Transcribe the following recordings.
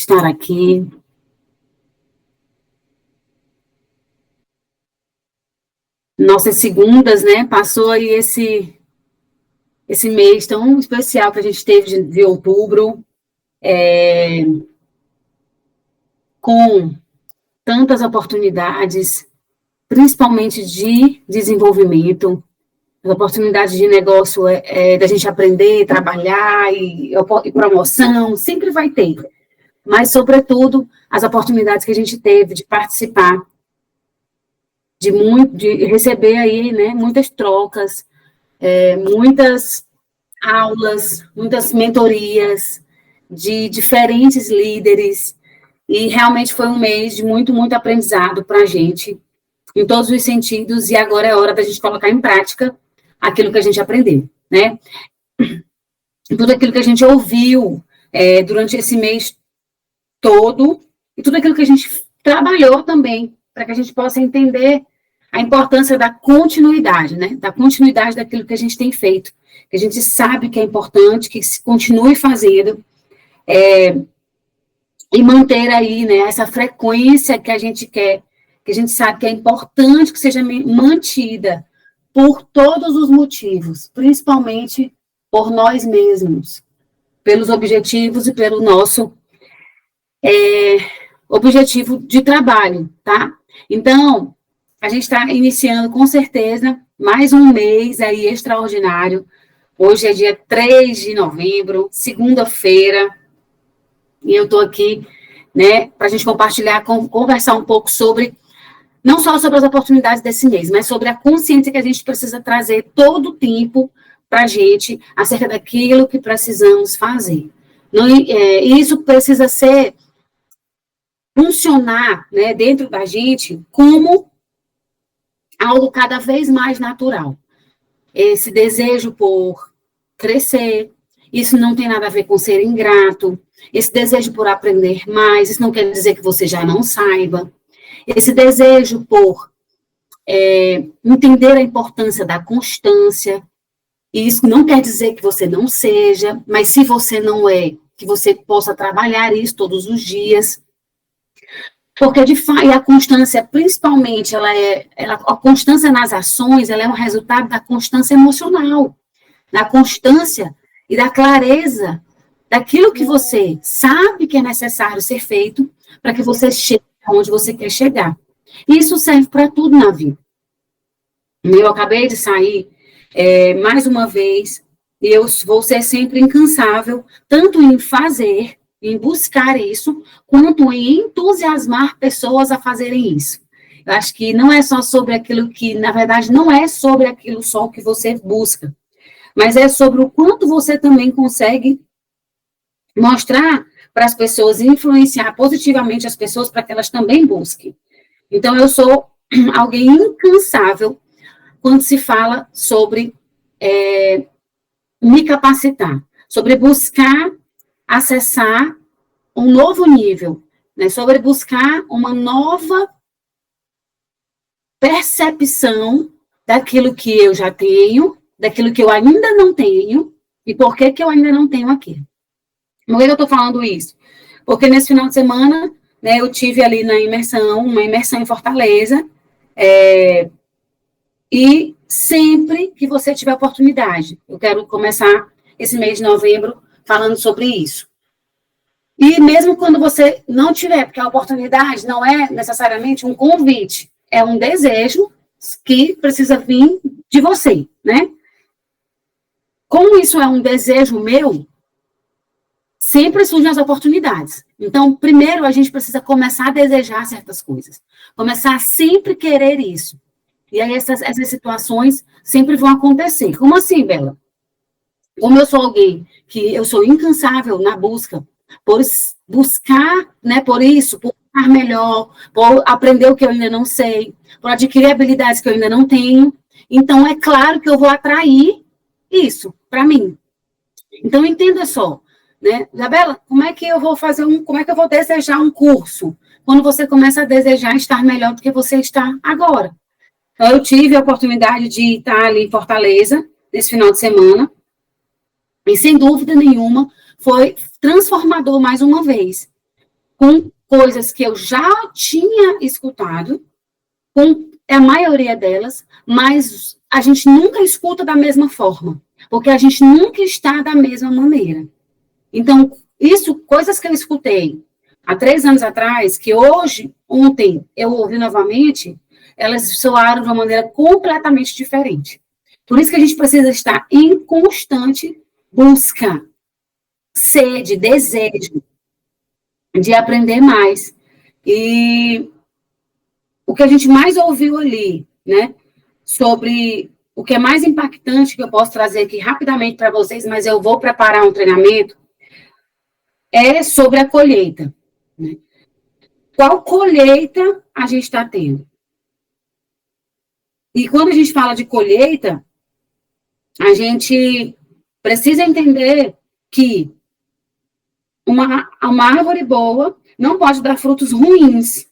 estar aqui. Nossas segundas, né? Passou aí esse mês tão especial que a gente teve de outubro, com tantas oportunidades, principalmente de desenvolvimento, as oportunidades de negócio, da gente aprender, trabalhar e promoção, sempre vai ter. Mas, sobretudo, as oportunidades que a gente teve de participar, de receber aí, né, muitas trocas, muitas aulas, muitas mentorias de diferentes líderes, e realmente foi um mês de muito, muito aprendizado para a gente, em todos os sentidos, e agora é hora da gente colocar em prática aquilo que a gente aprendeu, né? Tudo aquilo que a gente ouviu durante esse mês todo, e tudo aquilo que a gente trabalhou também, para que a gente possa entender a importância da continuidade, né? Da continuidade daquilo que a gente tem feito, que a gente sabe que é importante, que se continue fazendo, e manter aí, né, essa frequência que a gente quer, que a gente sabe que é importante que seja mantida por todos os motivos, principalmente por nós mesmos, pelos objetivos e pelo nosso objetivo de trabalho, tá? Então, a gente está iniciando, com certeza, mais um mês aí extraordinário. Hoje é dia 3 de novembro, segunda-feira, e eu estou aqui, né, para a gente compartilhar, conversar um pouco sobre, não só sobre as oportunidades desse mês, mas sobre a consciência que a gente precisa trazer todo o tempo para a gente, acerca daquilo que precisamos fazer. E isso precisa funcionar, né, dentro da gente como algo cada vez mais natural. Esse desejo por crescer, isso não tem nada a ver com ser ingrato, esse desejo por aprender mais, isso não quer dizer que você já não saiba, esse desejo por entender a importância da constância, e isso não quer dizer que você não seja, mas se você não é, que você possa trabalhar isso todos os dias, porque de fato, e a constância, principalmente, a constância nas ações, ela é um resultado da constância emocional, da constância e da clareza daquilo que você sabe que é necessário ser feito para que você chegue onde você quer chegar. E isso serve para tudo na vida. Eu acabei de sair, mais uma vez, e eu vou ser sempre incansável, tanto em fazer, em buscar isso, quanto em entusiasmar pessoas a fazerem isso. Eu acho que não é só sobre aquilo que, na verdade, não é sobre aquilo só que você busca, mas é sobre o quanto você também consegue mostrar para as pessoas, influenciar positivamente as pessoas para que elas também busquem. Então, eu sou alguém incansável quando se fala sobre me capacitar, sobre buscar acessar um novo nível, né, sobre buscar uma nova percepção daquilo que eu já tenho, daquilo que eu ainda não tenho, e por que eu ainda não tenho aquilo. Por que eu estou falando isso? Porque nesse final de semana, né, eu tive ali uma imersão em Fortaleza, e sempre que você tiver oportunidade, eu quero começar esse mês de novembro falando sobre isso. E mesmo quando você não tiver, porque a oportunidade não é necessariamente um convite, é um desejo que precisa vir de você, né? Como isso é um desejo meu, sempre surgem as oportunidades. Então, primeiro, a gente precisa começar a desejar certas coisas. Começar a sempre querer isso. E aí, essas situações sempre vão acontecer. Como assim, Bela? Como eu sou alguém que eu sou incansável na busca, por buscar, né, por isso, por ficar melhor, por aprender o que eu ainda não sei, por adquirir habilidades que eu ainda não tenho, então é claro que eu vou atrair isso para mim. Então, entenda só, né, Isabela, como é que eu vou desejar um curso, quando você começa a desejar estar melhor do que você está agora? Então, eu tive a oportunidade de estar ali em Fortaleza, nesse final de semana, e sem dúvida nenhuma, foi transformador mais uma vez. com coisas que eu já tinha escutado, com a maioria delas, mas a gente nunca escuta da mesma forma, porque a gente nunca está da mesma maneira. Então, isso, coisas que eu escutei há 3 anos atrás, que ontem, eu ouvi novamente, elas soaram de uma maneira completamente diferente. Por isso que a gente precisa estar em constante busca, sede, desejo de aprender mais. E o que a gente mais ouviu ali, né, sobre o que é mais impactante, que eu posso trazer aqui rapidamente para vocês, mas eu vou preparar um treinamento, é sobre a colheita. Né? Qual colheita a gente está tendo? E quando a gente fala de colheita, a gente precisa entender que uma árvore boa não pode dar frutos ruins.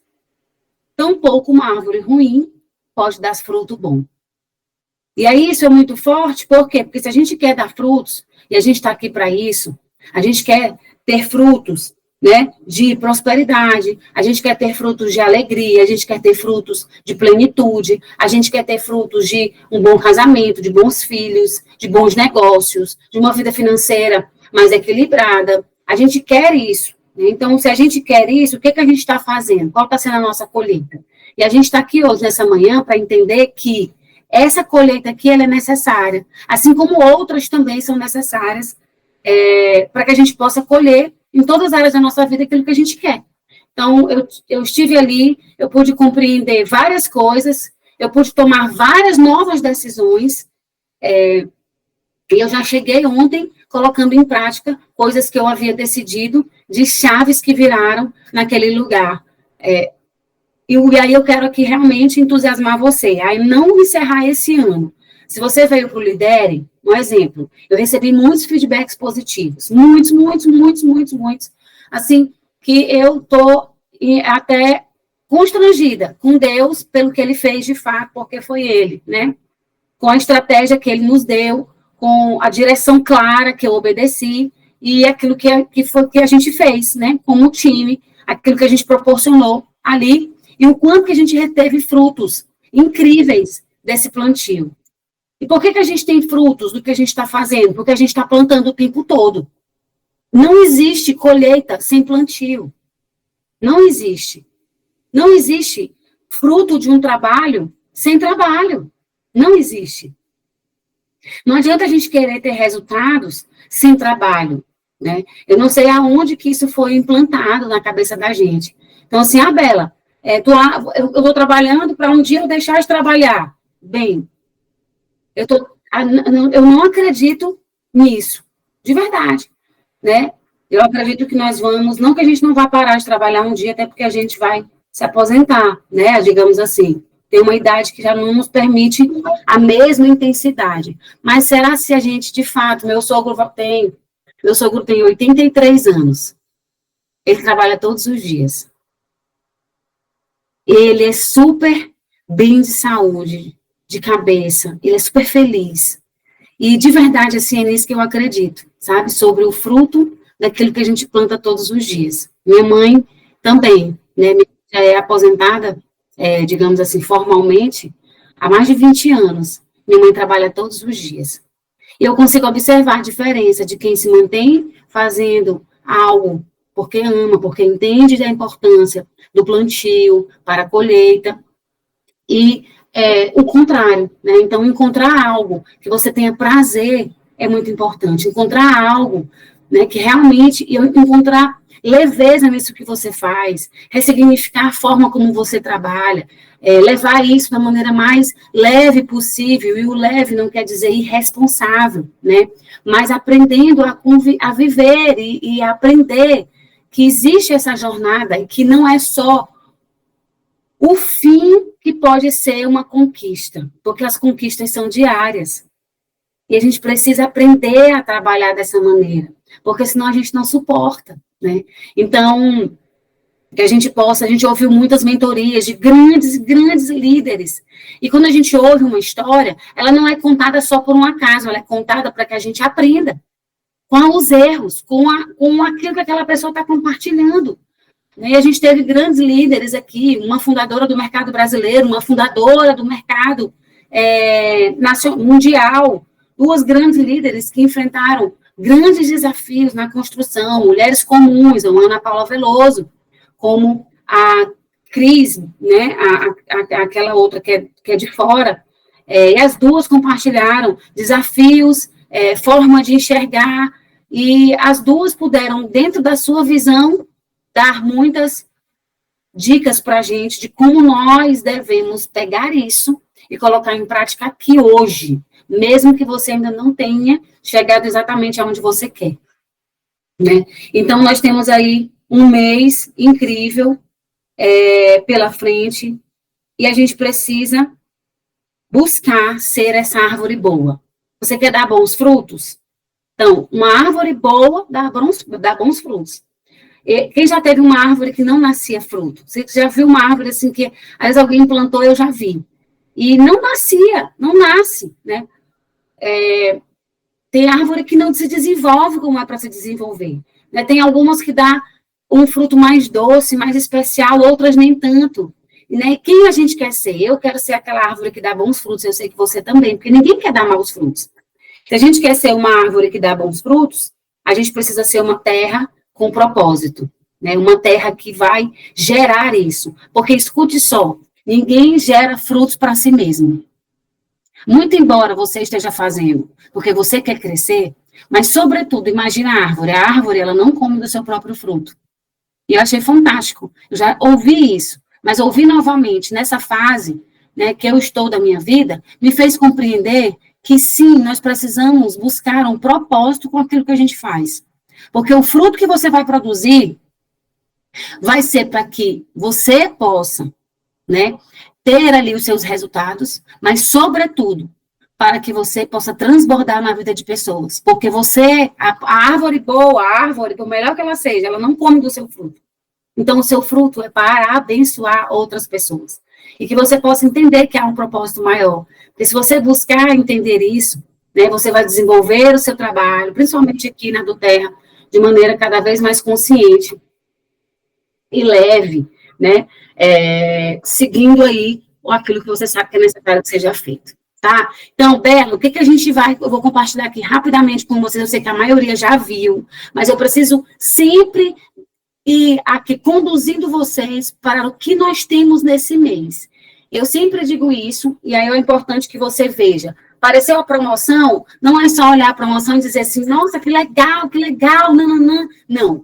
Tampouco uma árvore ruim pode dar fruto bom. E aí isso é muito forte, por quê? Porque se a gente quer dar frutos, e a gente está aqui para isso, a gente quer ter frutos, né, de prosperidade, a gente quer ter frutos de alegria, a gente quer ter frutos de plenitude, a gente quer ter frutos de um bom casamento, de bons filhos, de bons negócios, de uma vida financeira mais equilibrada. A gente quer isso. Né? Então, se a gente quer isso, o que a gente está fazendo? Qual está sendo a nossa colheita? E a gente está aqui hoje, nessa manhã, para entender que essa colheita aqui, ela é necessária, assim como outras também são necessárias, para que a gente possa colher em todas as áreas da nossa vida aquilo que a gente quer. Então, eu estive ali, eu pude compreender várias coisas, eu pude tomar várias novas decisões, e eu já cheguei ontem colocando em prática coisas que eu havia decidido, de chaves que viraram naquele lugar. E aí eu quero aqui realmente entusiasmar você, aí não encerrar esse ano. Se você veio para o Lidere, um exemplo, eu recebi muitos feedbacks positivos, muitos, assim, que eu estou até constrangida com Deus pelo que ele fez de fato, porque foi ele, né? Com a estratégia que ele nos deu, com a direção clara que eu obedeci, e aquilo que foi que a gente fez, né? Como time, aquilo que a gente proporcionou ali, e o quanto que a gente reteve frutos incríveis desse plantio. E por que a gente tem frutos do que a gente está fazendo? Porque a gente está plantando o tempo todo. Não existe colheita sem plantio. Não existe. Não existe fruto de um trabalho sem trabalho. Não existe. Não adianta a gente querer ter resultados sem trabalho. Né? Eu não sei aonde que isso foi implantado na cabeça da gente. Então, assim, Bela, eu estou trabalhando para um dia eu deixar de trabalhar. Bem, eu não acredito nisso, de verdade, né? Eu acredito que nós vamos, não que a gente não vá parar de trabalhar um dia, até porque a gente vai se aposentar, né? Digamos assim, tem uma idade que já não nos permite a mesma intensidade. Mas será se a gente, de fato, meu sogro tem 83 anos, ele trabalha todos os dias. Ele é super bem de saúde, de cabeça, ele é super feliz. E, de verdade, assim, é nisso que eu acredito, sabe? Sobre o fruto daquilo que a gente planta todos os dias. Minha mãe também, né? Já é aposentada, digamos assim, formalmente, há mais de 20 anos. Minha mãe trabalha todos os dias. E eu consigo observar a diferença de quem se mantém fazendo algo porque ama, porque entende da importância do plantio para a colheita, e o contrário, né? Então, encontrar algo que você tenha prazer é muito importante. Encontrar algo, né, que realmente, encontrar leveza nisso que você faz, ressignificar a forma como você trabalha, levar isso da maneira mais leve possível, e o leve não quer dizer irresponsável, né? Mas aprendendo a viver e aprender que existe essa jornada e que não é só o fim que pode ser uma conquista, porque as conquistas são diárias. E a gente precisa aprender a trabalhar dessa maneira, porque senão a gente não suporta, né? Então, que a gente ouviu muitas mentorias de grandes líderes. E quando a gente ouve uma história, ela não é contada só por um acaso, ela é contada para que a gente aprenda com os erros, com aquilo que aquela pessoa está compartilhando. né? E a gente teve grandes líderes aqui, uma fundadora do mercado brasileiro, uma fundadora do mercado mundial, duas grandes líderes que enfrentaram grandes desafios na construção, mulheres comuns, a Ana Paula Veloso, como a Cris, né, aquela outra que é de fora, e as duas compartilharam desafios, forma de enxergar, e as duas puderam, dentro da sua visão, dar muitas dicas para a gente de como nós devemos pegar isso e colocar em prática aqui hoje, mesmo que você ainda não tenha chegado exatamente aonde você quer, né? Então, nós temos aí um mês incrível pela frente, e a gente precisa buscar ser essa árvore boa. Você quer dar bons frutos? Então, uma árvore boa dá bons frutos. E quem já teve uma árvore que não nascia fruto? Você já viu uma árvore assim que, às vezes, alguém plantou, eu já vi. E não nasce, né? Tem árvore que não se desenvolve como é para se desenvolver, né? Tem algumas que dá um fruto mais doce, mais especial, outras nem tanto, né? E quem a gente quer ser? Eu quero ser aquela árvore que dá bons frutos, eu sei que você também, porque ninguém quer dar maus frutos. Se a gente quer ser uma árvore que dá bons frutos, a gente precisa ser uma terra com propósito, né? Uma terra que vai gerar isso, porque escute só, ninguém gera frutos para si mesmo. Muito embora você esteja fazendo, porque você quer crescer, mas, sobretudo, imagina a árvore, ela não come do seu próprio fruto. E eu achei fantástico, eu já ouvi isso, mas ouvi novamente, nessa fase, né, que eu estou da minha vida, me fez compreender que, sim, nós precisamos buscar um propósito com aquilo que a gente faz. Porque o fruto que você vai produzir vai ser para que você possa, né, ter ali os seus resultados, mas, sobretudo, para que você possa transbordar na vida de pessoas. Porque você, a árvore boa, a árvore, por melhor que ela seja, ela não come do seu fruto. Então, o seu fruto é para abençoar outras pessoas. E que você possa entender que há um propósito maior. Porque se você buscar entender isso, né, você vai desenvolver o seu trabalho, principalmente aqui na do Terra, de maneira cada vez mais consciente e leve, né, seguindo aí aquilo que você sabe que é necessário que seja feito, tá? Então, Belo, o que a gente eu vou compartilhar aqui rapidamente com vocês, eu sei que a maioria já viu, mas eu preciso sempre ir aqui conduzindo vocês para o que nós temos nesse mês. Eu sempre digo isso, e aí é importante que você veja. Apareceu a promoção, não é só olhar a promoção e dizer assim, nossa, que legal, não. Não,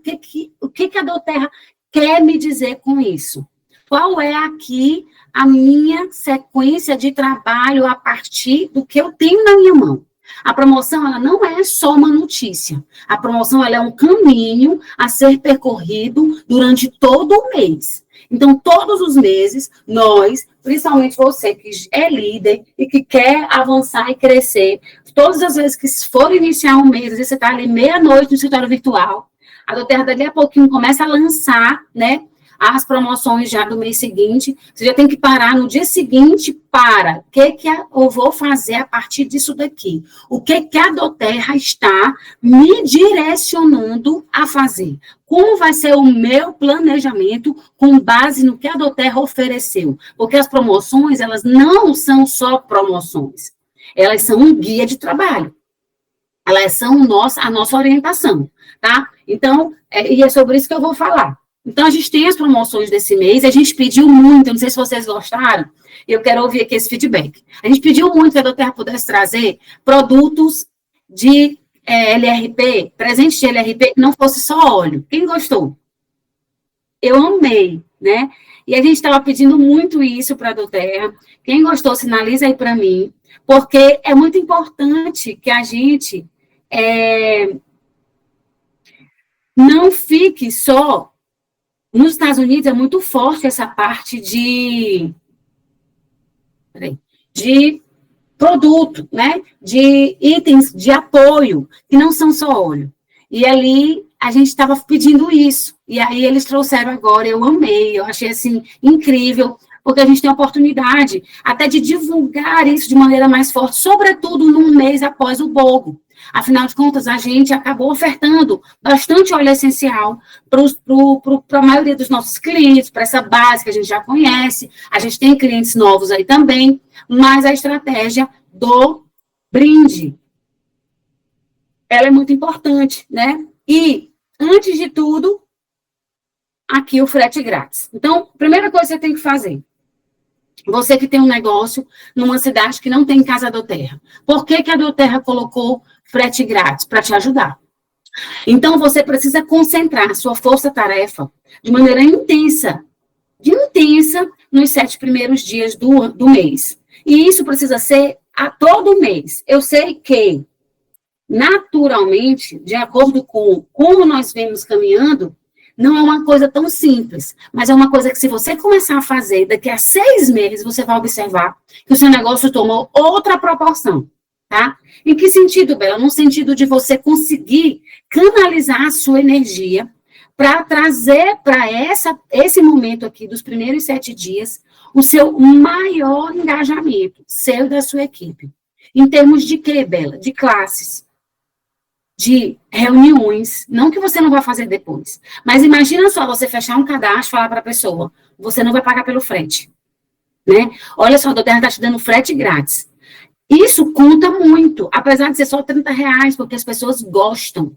o que a doTERRA quer me dizer com isso? Qual é aqui a minha sequência de trabalho a partir do que eu tenho na minha mão? A promoção, ela não é só uma notícia. A promoção, ela é um caminho a ser percorrido durante todo o mês. Então, todos os meses, nós, principalmente você que é líder e que quer avançar e crescer, todas as vezes que for iniciar um mês, você está ali meia-noite no escritório virtual, a doTERRA dali a pouquinho começa a lançar, né, as promoções já do mês seguinte, você já tem que parar no dia seguinte para, o que eu vou fazer a partir disso daqui? O que a doTERRA está me direcionando a fazer? Como vai ser o meu planejamento com base no que a doTERRA ofereceu? Porque as promoções, elas não são só promoções, elas são um guia de trabalho. Elas são a nossa orientação, tá? Então, e é sobre isso que eu vou falar. Então, a gente tem as promoções desse mês, a gente pediu muito, eu não sei se vocês gostaram, eu quero ouvir aqui esse feedback. A gente pediu muito que a doTERRA pudesse trazer produtos de LRP, presente de LRP, que não fosse só óleo. Quem gostou? Eu amei, né? E a gente estava pedindo muito isso para a doTERRA. Quem gostou, sinaliza aí para mim, porque é muito importante que a gente não fique só. Nos Estados Unidos é muito forte essa parte de produto, né? De itens de apoio, que não são só óleo. E ali a gente estava pedindo isso. E aí eles trouxeram agora, eu amei, eu achei assim incrível, porque a gente tem a oportunidade até de divulgar isso de maneira mais forte, sobretudo num mês após o BOGO. Afinal de contas, a gente acabou ofertando bastante óleo essencial para a maioria dos nossos clientes, para essa base que a gente já conhece. A gente tem clientes novos aí também, mas a estratégia do brinde, ela é muito importante, né? E, antes de tudo, aqui o frete grátis. Então, primeira coisa que você tem que fazer, você que tem um negócio numa cidade que não tem Casa do Terra, por que a do Terra colocou frete grátis? Para te ajudar. Então, você precisa concentrar sua força-tarefa de maneira intensa, nos 7 primeiros dias do mês. E isso precisa ser a todo mês. Eu sei que, naturalmente, de acordo com como nós vemos caminhando, não é uma coisa tão simples, mas é uma coisa que, se você começar a fazer, daqui a 6 meses, você vai observar que o seu negócio tomou outra proporção, tá? Em que sentido, Bela? No sentido de você conseguir canalizar a sua energia para trazer para esse momento aqui, dos primeiros 7 dias, o seu maior engajamento, seu e da sua equipe. Em termos de quê, Bela? De classes, de reuniões, não que você não vai fazer depois, mas imagina só você fechar um cadastro e falar para a pessoa, você não vai pagar pelo frete, né? Olha só, a do Terra está te dando frete grátis. Isso conta muito, apesar de ser só R$30, porque as pessoas gostam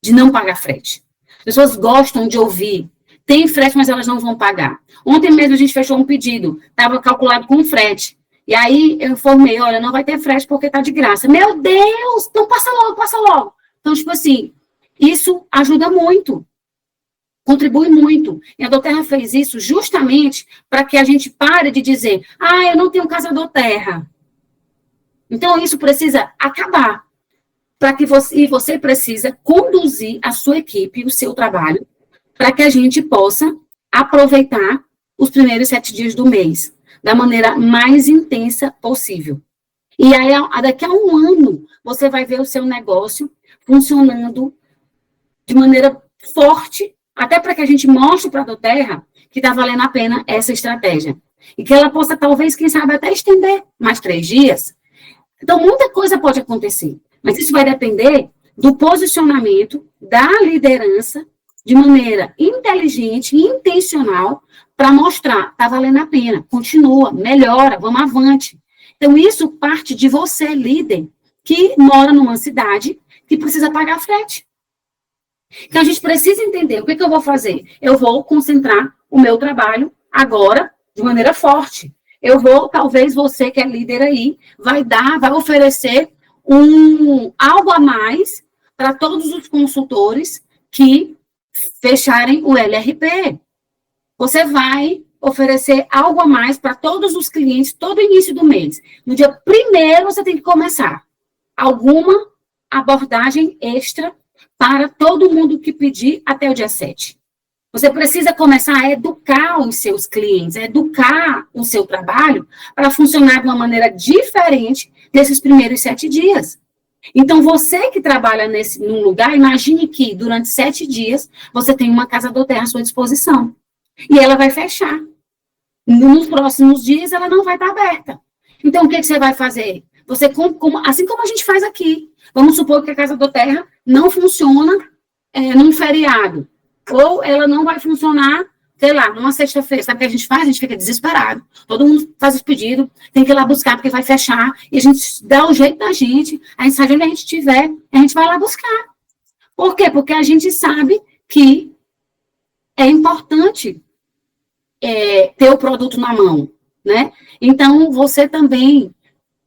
de não pagar frete. As pessoas gostam de ouvir, tem frete, mas elas não vão pagar. Ontem mesmo a gente fechou um pedido, estava calculado com frete, e aí eu informei, olha, não vai ter frete porque está de graça. Meu Deus, então passa logo, passa logo. Então, tipo assim, isso ajuda muito, contribui muito. E a do Terra fez isso justamente para que a gente pare de dizer, eu não tenho Casa do Terra. Então, isso precisa acabar. E você precisa conduzir a sua equipe, o seu trabalho, para que a gente possa aproveitar os primeiros 7 dias do mês, da maneira mais intensa possível. E aí, daqui a um ano, você vai ver o seu negócio funcionando de maneira forte, até para que a gente mostre para a do Terra que está valendo a pena essa estratégia. E que ela possa, talvez, quem sabe, até estender mais 3 dias. Então, muita coisa pode acontecer, mas isso vai depender do posicionamento da liderança de maneira inteligente e intencional para mostrar, está valendo a pena, continua, melhora, vamos avante. Então, isso parte de você, líder, que mora numa cidade que precisa pagar frete. Então, a gente precisa entender o que eu vou fazer. Eu vou concentrar o meu trabalho agora de maneira forte. Talvez você que é líder aí, vai oferecer algo a mais para todos os consultores que fecharem o LRP. Você vai oferecer algo a mais para todos os clientes, todo início do mês. No dia 1º, você tem que começar alguma abordagem extra para todo mundo que pedir até o dia 7. Você precisa começar a educar os seus clientes, a educar o seu trabalho para funcionar de uma maneira diferente nesses primeiros 7 dias. Então, você que trabalha num lugar, imagine que durante 7 dias você tem uma Casa do Terra à sua disposição. E ela vai fechar. Nos próximos dias, ela não vai estar aberta. Então, o que você vai fazer? Você, assim como a gente faz aqui, vamos supor que a Casa do Terra não funciona num feriado. Ou ela não vai funcionar, sei lá, numa sexta-feira. Sabe o que a gente faz? A gente fica desesperado. Todo mundo faz os pedidos, tem que ir lá buscar porque vai fechar. E a gente dá o jeito da gente, a gente sabe onde a gente estiver, a gente vai lá buscar. Por quê? Porque a gente sabe que é importante ter o produto na mão, né? Então, você também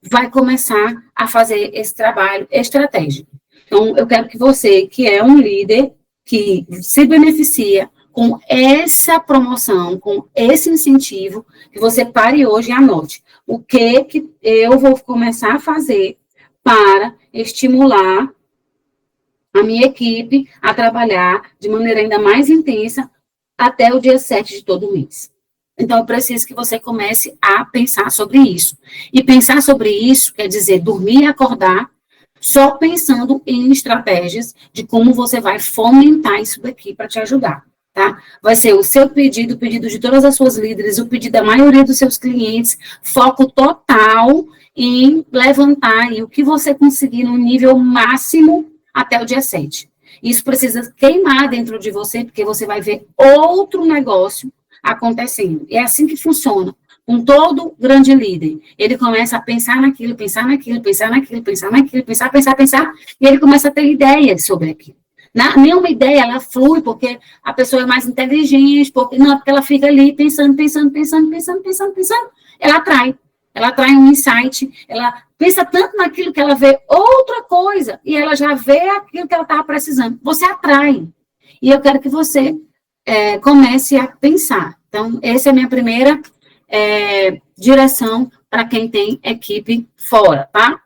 vai começar a fazer esse trabalho estratégico. Então, eu quero que você, que é um líder, que se beneficia com essa promoção, com esse incentivo, que você pare hoje e anote. O que eu vou começar a fazer para estimular a minha equipe a trabalhar de maneira ainda mais intensa até o dia 7 de todo mês. Então, eu preciso que você comece a pensar sobre isso. E pensar sobre isso quer dizer dormir e acordar só pensando em estratégias de como você vai fomentar isso daqui para te ajudar, tá? Vai ser o seu pedido, o pedido de todas as suas líderes, o pedido da maioria dos seus clientes, foco total em levantar aí o que você conseguir no nível máximo até o dia 7. Isso precisa queimar dentro de você, porque você vai ver outro negócio acontecendo. É assim que funciona. Com todo grande líder, ele começa a pensar naquilo, pensar naquilo, pensar naquilo, pensar naquilo, pensar, e ele começa a ter ideias sobre aquilo. Nenhuma ideia, ela flui, porque a pessoa é mais inteligente, porque ela fica ali pensando, ela atrai um insight, ela pensa tanto naquilo que ela vê outra coisa, e ela já vê aquilo que ela estava precisando. Você atrai. E eu quero que você comece a pensar. Então, essa é a minha primeira direção para quem tem equipe fora, tá?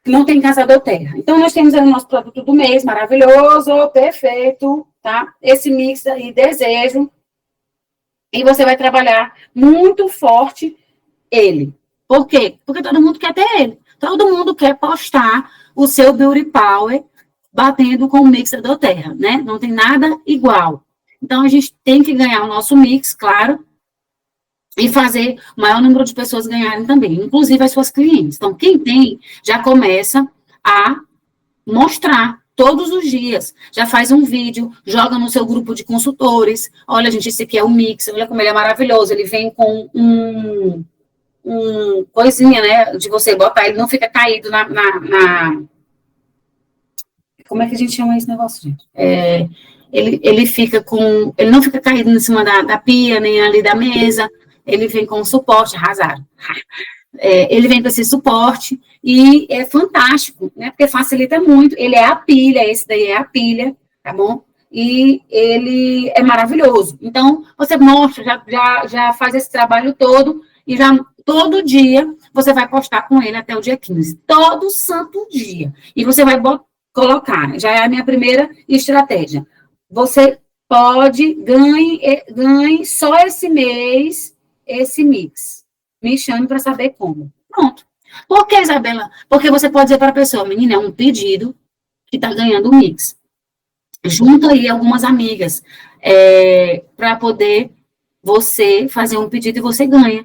Não tem caçador terra. Então, nós temos aí o nosso produto do mês, maravilhoso, perfeito, tá? Esse mix aí, desejo, e você vai trabalhar muito forte ele. Por quê? Porque todo mundo quer ter ele. Todo mundo quer postar o seu Beauty Power batendo com o mix da Doterra, né? Não tem nada igual. Então, a gente tem que ganhar o nosso mix, claro, e fazer o maior número de pessoas ganharem também, inclusive as suas clientes. Então, quem tem, já começa a mostrar todos os dias, já faz um vídeo, joga no seu grupo de consultores, olha, gente, esse aqui é o mix, olha como ele é maravilhoso, ele vem com um coisinha, né, de você botar, ele não fica caído como é que a gente chama esse negócio, gente? Ele fica com, ele não fica caído em cima da pia, nem ali da mesa, ele vem com suporte, arrasaram. Ele vem com esse suporte e é fantástico, né? Porque facilita muito. Ele é a pilha, esse daí é a pilha, tá bom? E ele é maravilhoso. Então, você mostra, já faz esse trabalho todo e já todo dia você vai postar com ele até o dia 15. Todo santo dia. E você vai colocar, já é a minha primeira estratégia. Você pode, ganhe só esse mês, esse mix. Me chame para saber como. Pronto. Por que, Isabela? Porque você pode dizer para a pessoa, menina, é um pedido que está ganhando o mix. Junta aí algumas amigas para poder você fazer um pedido e você ganha.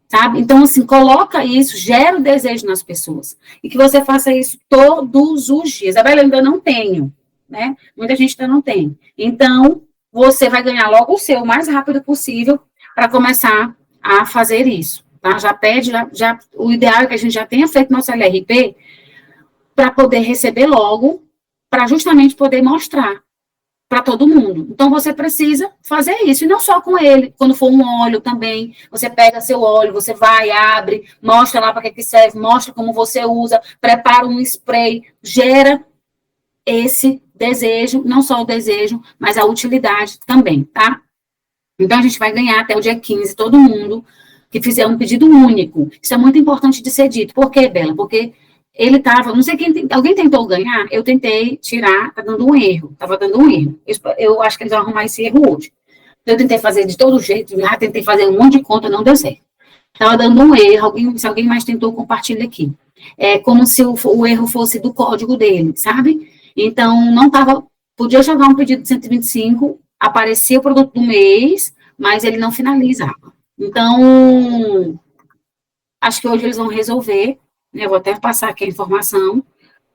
Sabe? Então, assim, coloca isso, gera o desejo nas pessoas. E que você faça isso todos os dias. Isabela, eu ainda não tenho, né? Muita gente ainda não tem. Então, você vai ganhar logo o seu, o mais rápido possível, para começar a fazer isso, tá? Já pede, o ideal é que a gente já tenha feito nosso LRP para poder receber logo, para justamente poder mostrar para todo mundo. Então, você precisa fazer isso, e não só com ele, quando for um óleo também, você pega seu óleo, você vai, abre, mostra lá para que serve, mostra como você usa, prepara um spray, gera esse desejo, não só o desejo, mas a utilidade também, tá? Então, a gente vai ganhar até o dia 15, todo mundo que fizer um pedido único. Isso é muito importante de ser dito. Por quê, Bela? Porque ele estava, não sei quem, alguém tentou ganhar, eu tentei tirar, tá dando um erro, estava dando um erro. Eu acho que eles vão arrumar esse erro hoje. Eu tentei fazer de todo jeito, já tentei fazer um monte de conta, não deu certo. Estava dando um erro, se alguém mais tentou, compartilha aqui. É como se o erro fosse do código dele, sabe? Então, não estava, podia jogar um pedido de 125, aparecia o produto do mês, mas ele não finalizava. Então, acho que hoje eles vão resolver, né? Eu vou até passar aqui a informação,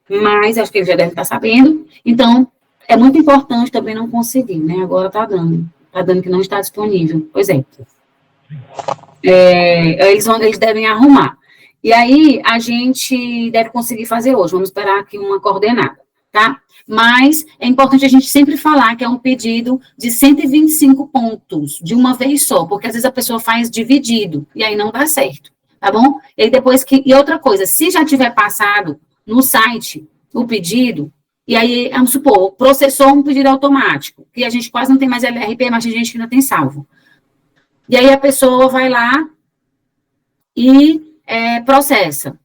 mas acho que eles já devem estar sabendo. Então, é muito importante também não conseguir, né? Agora está dando que não está disponível. Pois é. Eles devem arrumar. E aí, a gente deve conseguir fazer hoje. Vamos esperar aqui uma coordenada, tá? Mas é importante a gente sempre falar que é um pedido de 125 pontos, de uma vez só, porque às vezes a pessoa faz dividido, e aí não dá certo, tá bom? E depois e outra coisa, se já tiver passado no site o pedido, e aí, vamos supor, processou um pedido automático, que a gente quase não tem mais LRP, mas tem gente que ainda tem salvo. E aí a pessoa vai lá e processa.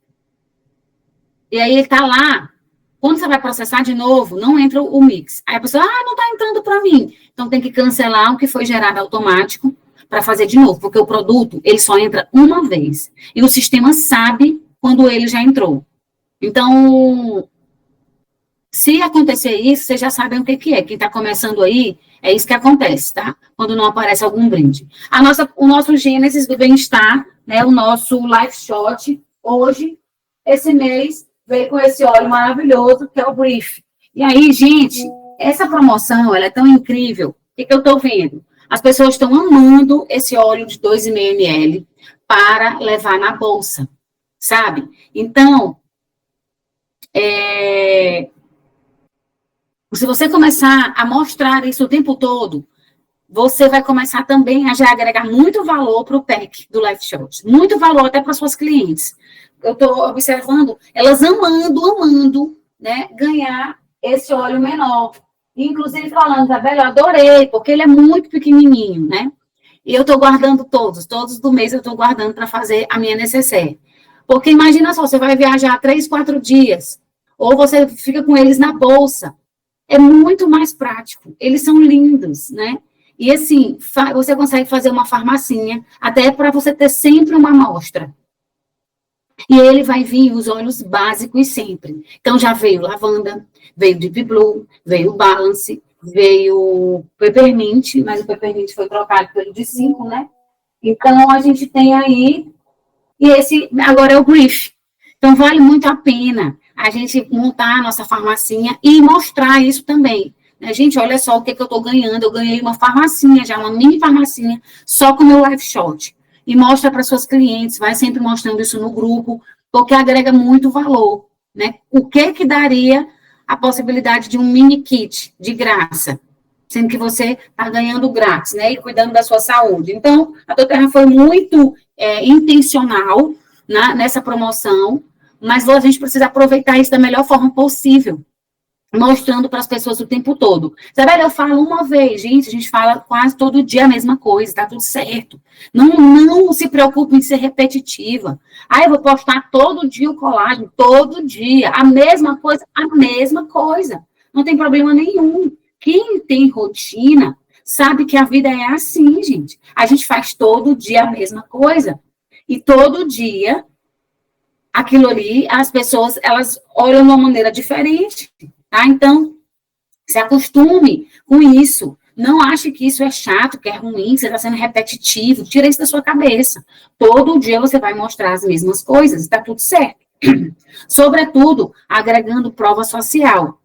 E aí ele está lá, quando você vai processar de novo, não entra o mix. Aí a pessoa, não está entrando para mim. Então tem que cancelar o que foi gerado automático para fazer de novo, porque o produto, ele só entra uma vez. E o sistema sabe quando ele já entrou. Então, se acontecer isso, vocês já sabem o que é. Quem está começando aí, é isso que acontece, tá? Quando não aparece algum brinde. O nosso Gênesis do Bem-Estar, né, o nosso Life Shot, Hoje, esse mês, veio com esse óleo maravilhoso, que é o Brief. E aí, gente, essa promoção, ela é tão incrível. O que eu estou vendo? As pessoas estão amando esse óleo de 2,5 ml para levar na bolsa, sabe? Então, se você começar a mostrar isso o tempo todo, você vai começar também a já agregar muito valor para o pack do Life Shot. Muito valor até para suas clientes. Eu estou observando elas amando, né, ganhar esse óleo menor. Inclusive falando, Isabela, eu adorei, porque ele é muito pequenininho, né? E eu estou guardando todos do mês eu estou guardando para fazer a minha necessaire. Porque imagina só, você vai viajar 3, 4 dias, ou você fica com eles na bolsa. É muito mais prático. Eles são lindos, né? E assim, você consegue fazer uma farmacinha, até para você ter sempre uma amostra. E ele vai vir os óleos básicos sempre. Então, já veio lavanda, veio Deep Blue, veio Balance, veio Peppermint, mas o Peppermint foi trocado pelo de 5, né? Então, a gente tem aí, e esse agora é o Brief. Então, vale muito a pena a gente montar a nossa farmacinha e mostrar isso também. Gente, olha só o que eu estou ganhando. Eu ganhei uma farmacinha, já uma mini farmacinha, só com o meu Life Shot. E mostra para suas clientes, vai sempre mostrando isso no grupo, porque agrega muito valor, né? O que daria a possibilidade de um mini kit de graça, sendo que você está ganhando grátis, né? E cuidando da sua saúde. Então, a doTERRA foi muito intencional nessa promoção, mas a gente precisa aproveitar isso da melhor forma possível, mostrando para as pessoas o tempo todo. Isabela, eu falo uma vez, gente, a gente fala quase todo dia a mesma coisa, tá tudo certo. Não se preocupe em ser repetitiva. Eu vou postar todo dia o colágeno, todo dia, a mesma coisa. Não tem problema nenhum. Quem tem rotina sabe que a vida é assim, gente. A gente faz todo dia a mesma coisa. E todo dia, aquilo ali, as pessoas, elas olham de uma maneira diferente. Tá? Então, se acostume com isso. Não ache que isso é chato, que é ruim, que você está sendo repetitivo. Tira isso da sua cabeça. Todo dia você vai mostrar as mesmas coisas, está tudo certo. Sobretudo, agregando prova social.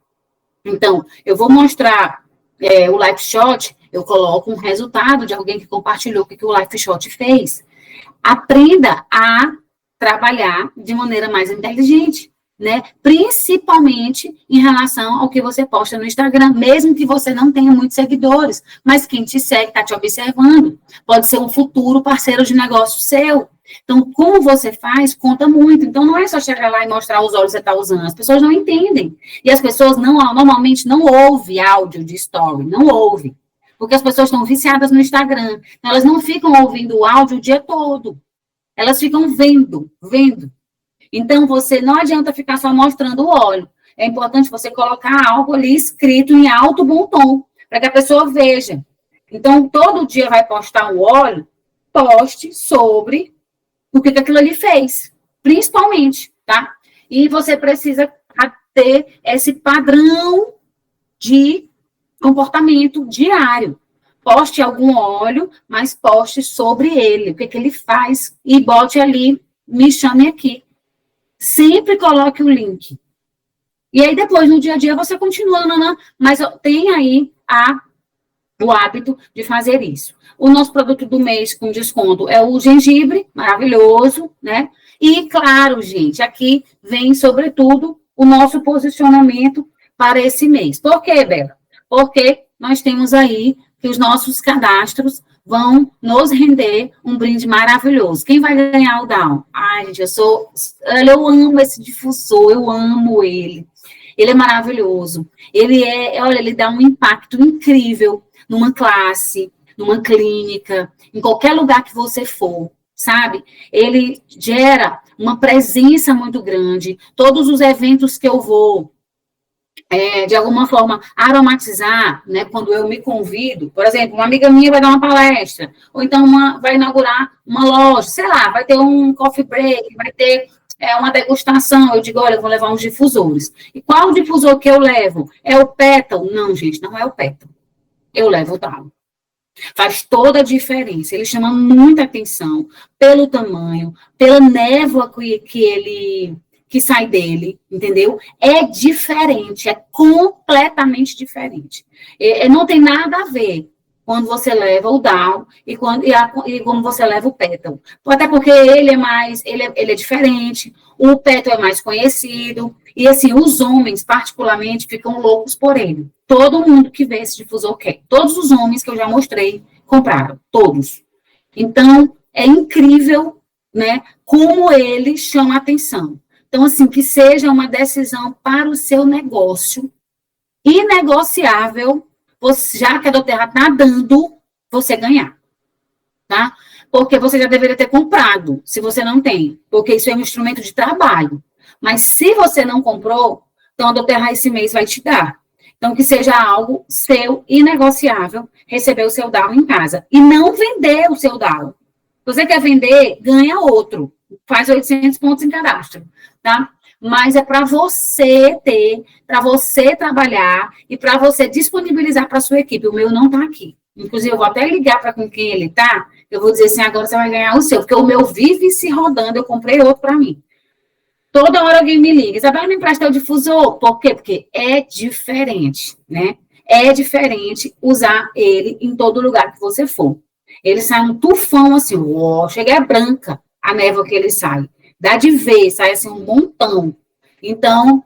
Então, eu vou mostrar o Life Shot, eu coloco um resultado de alguém que compartilhou o que o Life Shot fez. Aprenda a trabalhar de maneira mais inteligente, né? Principalmente em relação ao que você posta no Instagram, mesmo que você não tenha muitos seguidores, mas quem te segue está te observando, pode ser um futuro parceiro de negócio seu. Então, como você faz, conta muito. Então, não é só chegar lá e mostrar os olhos que você está usando, as pessoas não entendem. E as pessoas normalmente não ouvem áudio de story, não ouvem, porque as pessoas estão viciadas no Instagram, elas não ficam ouvindo o áudio o dia todo, elas ficam vendo. Então, você não adianta ficar só mostrando o óleo. É importante você colocar algo ali escrito em alto bom tom, para que a pessoa veja. Então, todo dia vai postar o óleo, poste sobre o que aquilo ali fez, principalmente, tá? E você precisa ter esse padrão de comportamento diário. Poste algum óleo, mas poste sobre ele, o que ele faz, e bote ali, me chame aqui. Sempre coloque o link. E aí, depois, no dia a dia, você continua, mas tem aí o hábito de fazer isso. O nosso produto do mês com desconto é o gengibre, maravilhoso, né? E, claro, gente, aqui vem, sobretudo, o nosso posicionamento para esse mês. Por quê, Bela? Porque nós temos aí que os nossos cadastros vão nos render um brinde maravilhoso. Quem vai ganhar o Down? Gente, eu amo esse difusor, eu amo ele. Ele é maravilhoso. Ele dá um impacto incrível numa classe, numa clínica, em qualquer lugar que você for, sabe? Ele gera uma presença muito grande. Todos os eventos que eu vou, de alguma forma, aromatizar, né, quando eu me convido, por exemplo, uma amiga minha vai dar uma palestra, ou então vai inaugurar uma loja, sei lá, vai ter um coffee break, vai ter uma degustação, eu digo, olha, eu vou levar uns difusores. E qual o difusor que eu levo? É o pétalo? Não, gente, não é o pétalo. Eu levo o Down. Faz toda a diferença. Ele chama muita atenção pelo tamanho, pela névoa que sai dele, entendeu? É diferente, é completamente diferente. Não tem nada a ver quando você leva o down e quando você leva o pétalo. Até porque ele é diferente, o pétalo é mais conhecido, e assim, os homens, particularmente, ficam loucos por ele. Todo mundo que vê esse difusor quer. Todos os homens que eu já mostrei compraram, todos. Então, é incrível, né, como ele chama a atenção. Então, assim, que seja uma decisão para o seu negócio, inegociável, já que a doTERRA está dando, você ganhar, tá? Porque você já deveria ter comprado, se você não tem, porque isso é um instrumento de trabalho. Mas se você não comprou, então a doTERRA esse mês vai te dar. Então, que seja algo seu, inegociável, receber o seu DAO em casa. E não vender o seu DAO. Se você quer vender, ganha outro. Faz 800 pontos em cadastro, tá? Mas é para você ter, para você trabalhar e para você disponibilizar para a sua equipe. O meu não está aqui. Inclusive, eu vou até ligar para com quem ele está, eu vou dizer assim, agora você vai ganhar o seu, porque o meu vive se rodando, eu comprei outro para mim. Toda hora alguém me liga, Isabela, me empresta o difusor. Por quê? Porque é diferente, né? É diferente usar ele em todo lugar que você for. Ele sai um tufão assim, ó, chega é branca a névoa que ele sai. Dá de ver, sai assim um montão. Então,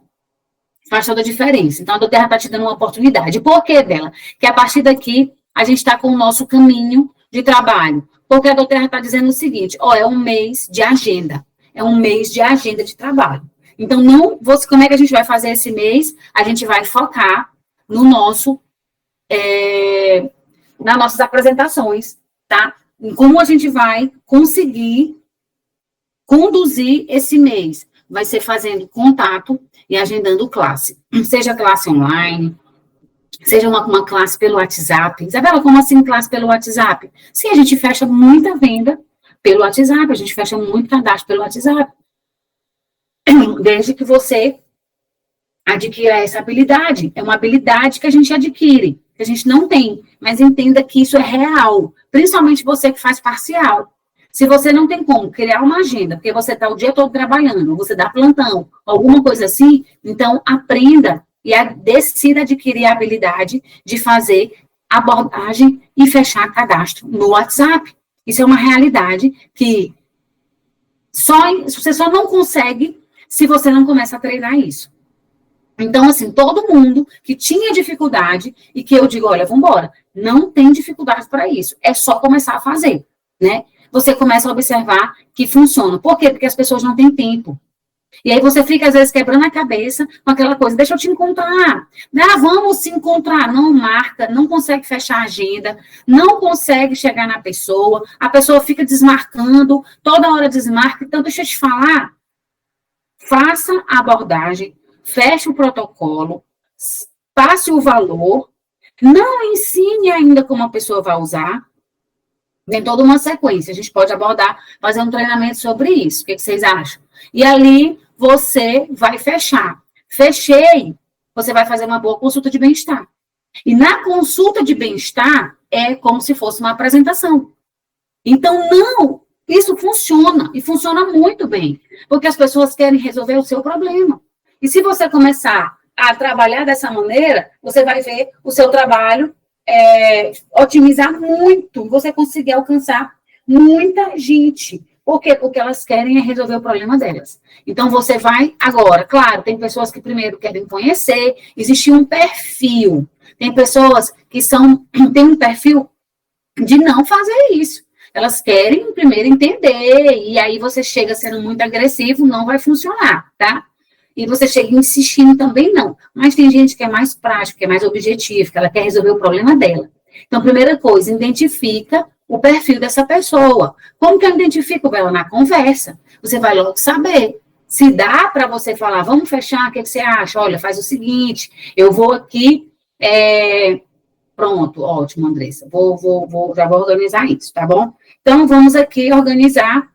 faz toda a diferença. Então, a doTERRA está te dando uma oportunidade. Por que dela? Que a partir daqui, a gente está com o nosso caminho de trabalho. Porque a doTERRA está dizendo o seguinte, ó, é um mês de agenda. É um mês de agenda de trabalho. Então, como é que a gente vai fazer esse mês? A gente vai focar no nas nossas apresentações, tá? Em como a gente vai conseguir conduzir esse mês. Vai ser fazendo contato e agendando classe. Seja classe online, seja uma classe pelo WhatsApp. Isabela, como assim classe pelo WhatsApp? Sim, a gente fecha muita venda pelo WhatsApp, a gente fecha muito cadastro pelo WhatsApp. Desde que você adquira essa habilidade. É uma habilidade que a gente adquire, que a gente não tem, mas entenda que isso é real, principalmente você que faz parcial. Se você não tem como criar uma agenda, porque você está o dia todo trabalhando, você dá plantão, alguma coisa assim, então aprenda e decida adquirir a habilidade de fazer abordagem e fechar cadastro no WhatsApp. Isso é uma realidade que você só não consegue se você não começa a treinar isso. Então, assim, todo mundo que tinha dificuldade e que eu digo, olha, vamos embora, não tem dificuldade para isso, é só começar a fazer, né? Você começa a observar que funciona. Por quê? Porque as pessoas não têm tempo. E aí você fica, às vezes, quebrando a cabeça com aquela coisa, deixa eu te encontrar. Ah, vamos se encontrar. Não marca, não consegue fechar a agenda, não consegue chegar na pessoa, a pessoa fica desmarcando, toda hora desmarca. Então, deixa eu te falar, faça a abordagem, feche o protocolo, passe o valor, não ensine ainda como a pessoa vai usar, tem toda uma sequência, a gente pode abordar, fazer um treinamento sobre isso, o que vocês acham? E ali, você vai fechar. Fechei, você vai fazer uma boa consulta de bem-estar. E na consulta de bem-estar, é como se fosse uma apresentação. Então, não, isso funciona, e funciona muito bem, porque as pessoas querem resolver o seu problema. E se você começar a trabalhar dessa maneira, você vai ver o seu trabalho otimizar muito, você conseguir alcançar muita gente. Por quê? Porque elas querem resolver o problema delas. Então, você vai agora. Claro, tem pessoas que primeiro querem conhecer, existe um perfil. Tem pessoas que têm um perfil de não fazer isso. Elas querem primeiro entender, e aí você chega sendo muito agressivo, não vai funcionar, tá? E você chega insistindo também, não. Mas tem gente que é mais prática, que é mais objetivo, que ela quer resolver o problema dela. Então, primeira coisa, identifica o perfil dessa pessoa. Como que eu identifico ela? Na conversa. Você vai logo saber. Se dá para você falar, vamos fechar, o que você acha? Olha, faz o seguinte, eu vou aqui, pronto, ótimo, Andressa, já vou organizar isso, tá bom? Então, vamos aqui organizar,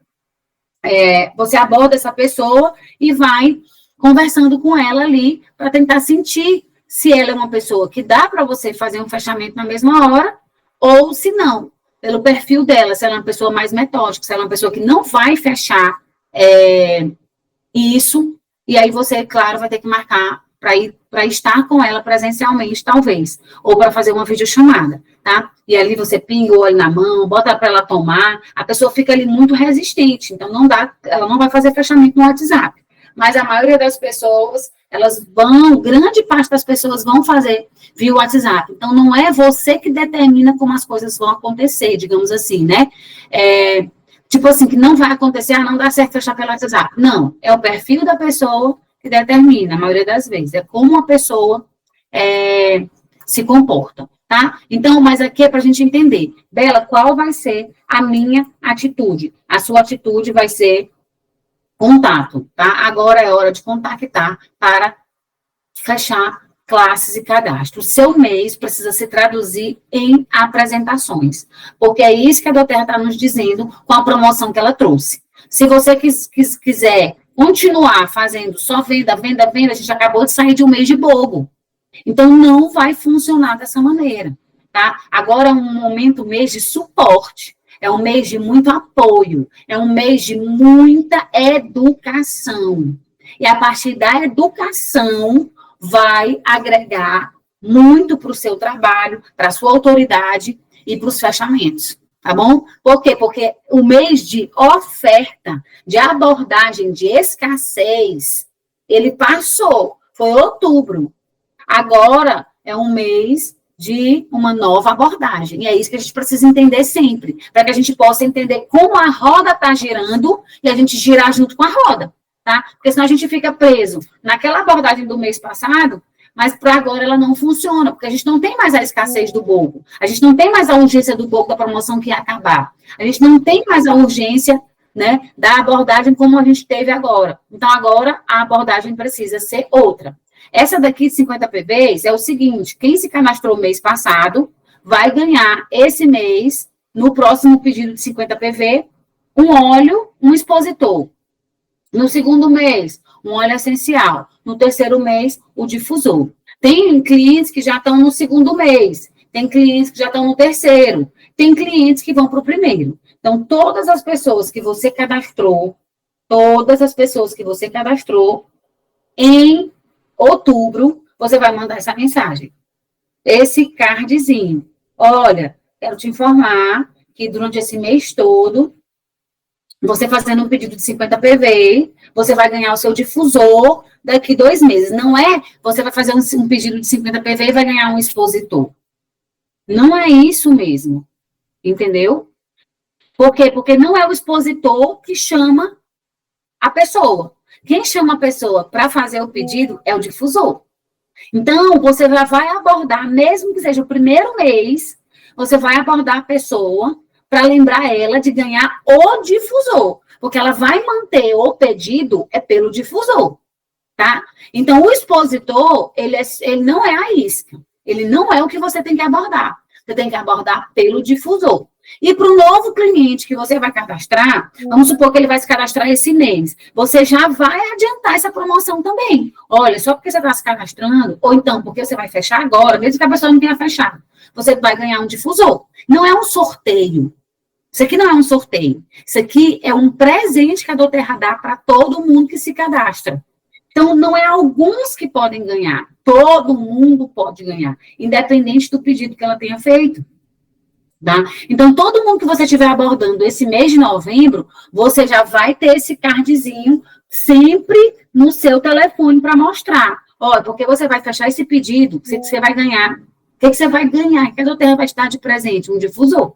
você aborda essa pessoa e vai conversando com ela ali, para tentar sentir se ela é uma pessoa que dá para você fazer um fechamento na mesma hora, ou se não, pelo perfil dela, se ela é uma pessoa mais metódica, se ela é uma pessoa que não vai fechar isso, e aí você, claro, vai ter que marcar para estar com ela presencialmente, talvez, ou para fazer uma videochamada, tá? E ali você pinga o óleo na mão, bota para ela tomar, a pessoa fica ali muito resistente, então não dá, ela não vai fazer fechamento no WhatsApp. Mas a maioria das pessoas, grande parte das pessoas vão fazer via WhatsApp. Então, não é você que determina como as coisas vão acontecer, digamos assim, né? Tipo assim, que não vai acontecer, não dá certo fechar pelo WhatsApp. Não, é o perfil da pessoa que determina, a maioria das vezes. É como a pessoa se comporta, tá? Então, mas aqui é para a gente entender. Bela, qual vai ser a minha atitude? A sua atitude vai ser contato, tá? Agora é hora de contactar para fechar classes e cadastro. O seu mês precisa se traduzir em apresentações, porque é isso que a Doterra está nos dizendo com a promoção que ela trouxe. Se você quiser continuar fazendo só venda, venda, venda, a gente acabou de sair de um mês de bobo. Então, não vai funcionar dessa maneira, tá? Agora é um mês de suporte, é um mês de muito apoio, é um mês de muita educação. E a partir da educação, vai agregar muito para o seu trabalho, para a sua autoridade e para os fechamentos, tá bom? Por quê? Porque o mês de oferta, de abordagem de escassez, ele passou, foi outubro. Agora é um mês de uma nova abordagem. E é isso que a gente precisa entender sempre, para que a gente possa entender como a roda está girando e a gente girar junto com a roda, tá? Porque senão a gente fica preso naquela abordagem do mês passado, mas para agora ela não funciona, porque a gente não tem mais a escassez do bolo, a gente não tem mais a urgência do bolo da promoção que ia acabar, a gente não tem mais a urgência, né, da abordagem como a gente teve agora. Então, agora a abordagem precisa ser outra. Essa daqui de 50 PVs é o seguinte, quem se cadastrou mês passado vai ganhar esse mês, no próximo pedido de 50 PV, um óleo, um expositor. No segundo mês, um óleo essencial. No terceiro mês, o difusor. Tem clientes que já estão no segundo mês, tem clientes que já estão no terceiro, tem clientes que vão para o primeiro. Então, todas as pessoas que você cadastrou em outubro, você vai mandar essa mensagem. Esse cardzinho. Olha, quero te informar que durante esse mês todo, você fazendo um pedido de 50 PV, você vai ganhar o seu difusor daqui 2 meses. Não é você vai fazer um pedido de 50 PV e vai ganhar um expositor. Não é isso mesmo. Entendeu? Por quê? Porque não é o expositor que chama a pessoa. Quem chama a pessoa para fazer o pedido é o difusor. Então, você já vai abordar, mesmo que seja o primeiro mês, você vai abordar a pessoa para lembrar ela de ganhar o difusor, porque ela vai manter o pedido pelo difusor, tá? Então, o expositor, ele não é a isca, ele não é o que você tem que abordar, você tem que abordar pelo difusor. E para o novo cliente que você vai cadastrar, vamos supor que ele vai se cadastrar esse mês, você já vai adiantar essa promoção também. Olha, só porque você está se cadastrando, ou então porque você vai fechar agora, mesmo que a pessoa não tenha fechado, você vai ganhar um difusor. Não é um sorteio. Isso aqui não é um sorteio. Isso aqui é um presente que a Doterra dá para todo mundo que se cadastra. Então, não é alguns que podem ganhar. Todo mundo pode ganhar, independente do pedido que ela tenha feito. Tá? Então, todo mundo que você estiver abordando esse mês de novembro, você já vai ter esse cardzinho sempre no seu telefone para mostrar. Olha, porque você vai fechar esse pedido, você vai ganhar. O que você vai ganhar? Que a Doterra vai te dar de presente? Um difusor.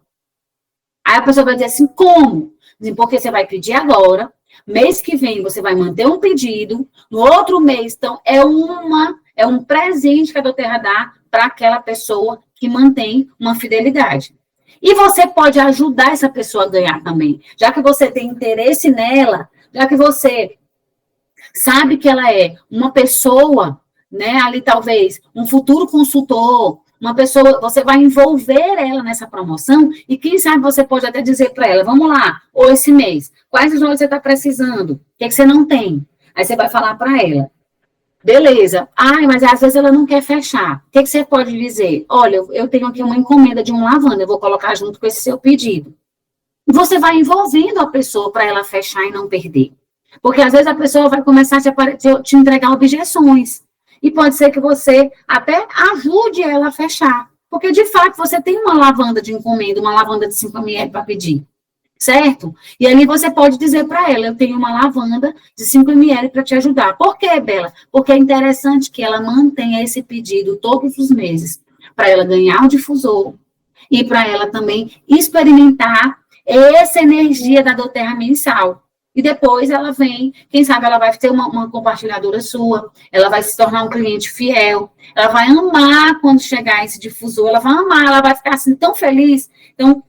Aí a pessoa vai dizer assim, como? Porque você vai pedir agora, mês que vem você vai manter um pedido, no outro mês, então, é um presente que a Doterra dá para aquela pessoa que mantém uma fidelidade. E você pode ajudar essa pessoa a ganhar também. Já que você tem interesse nela, já que você sabe que ela é uma pessoa, né, ali talvez, um futuro consultor, uma pessoa, você vai envolver ela nessa promoção e quem sabe você pode até dizer para ela, vamos lá, ou esse mês, quais os olhos você está precisando? O que você não tem? Aí você vai falar para ela, Beleza. Ai, mas às vezes ela não quer fechar. O que que você pode dizer? Olha, eu tenho aqui uma encomenda de um lavanda, eu vou colocar junto com esse seu pedido. Você vai envolvendo a pessoa para ela fechar e não perder. Porque às vezes a pessoa vai começar a te entregar objeções. E pode ser que você até ajude ela a fechar. Porque, de fato, você tem uma lavanda de encomenda, uma lavanda de 5 ml para pedir. Certo? E ali você pode dizer para ela, eu tenho uma lavanda de 5 ml para te ajudar. Por quê, Bela? Porque é interessante que ela mantenha esse pedido todos os meses, para ela ganhar o difusor e para ela também experimentar essa energia da doTERRA mensal. E depois ela vem, quem sabe ela vai ter uma compartilhadora sua, ela vai se tornar um cliente fiel, ela vai amar quando chegar esse difusor, ela vai amar, ela vai ficar assim tão feliz. Então,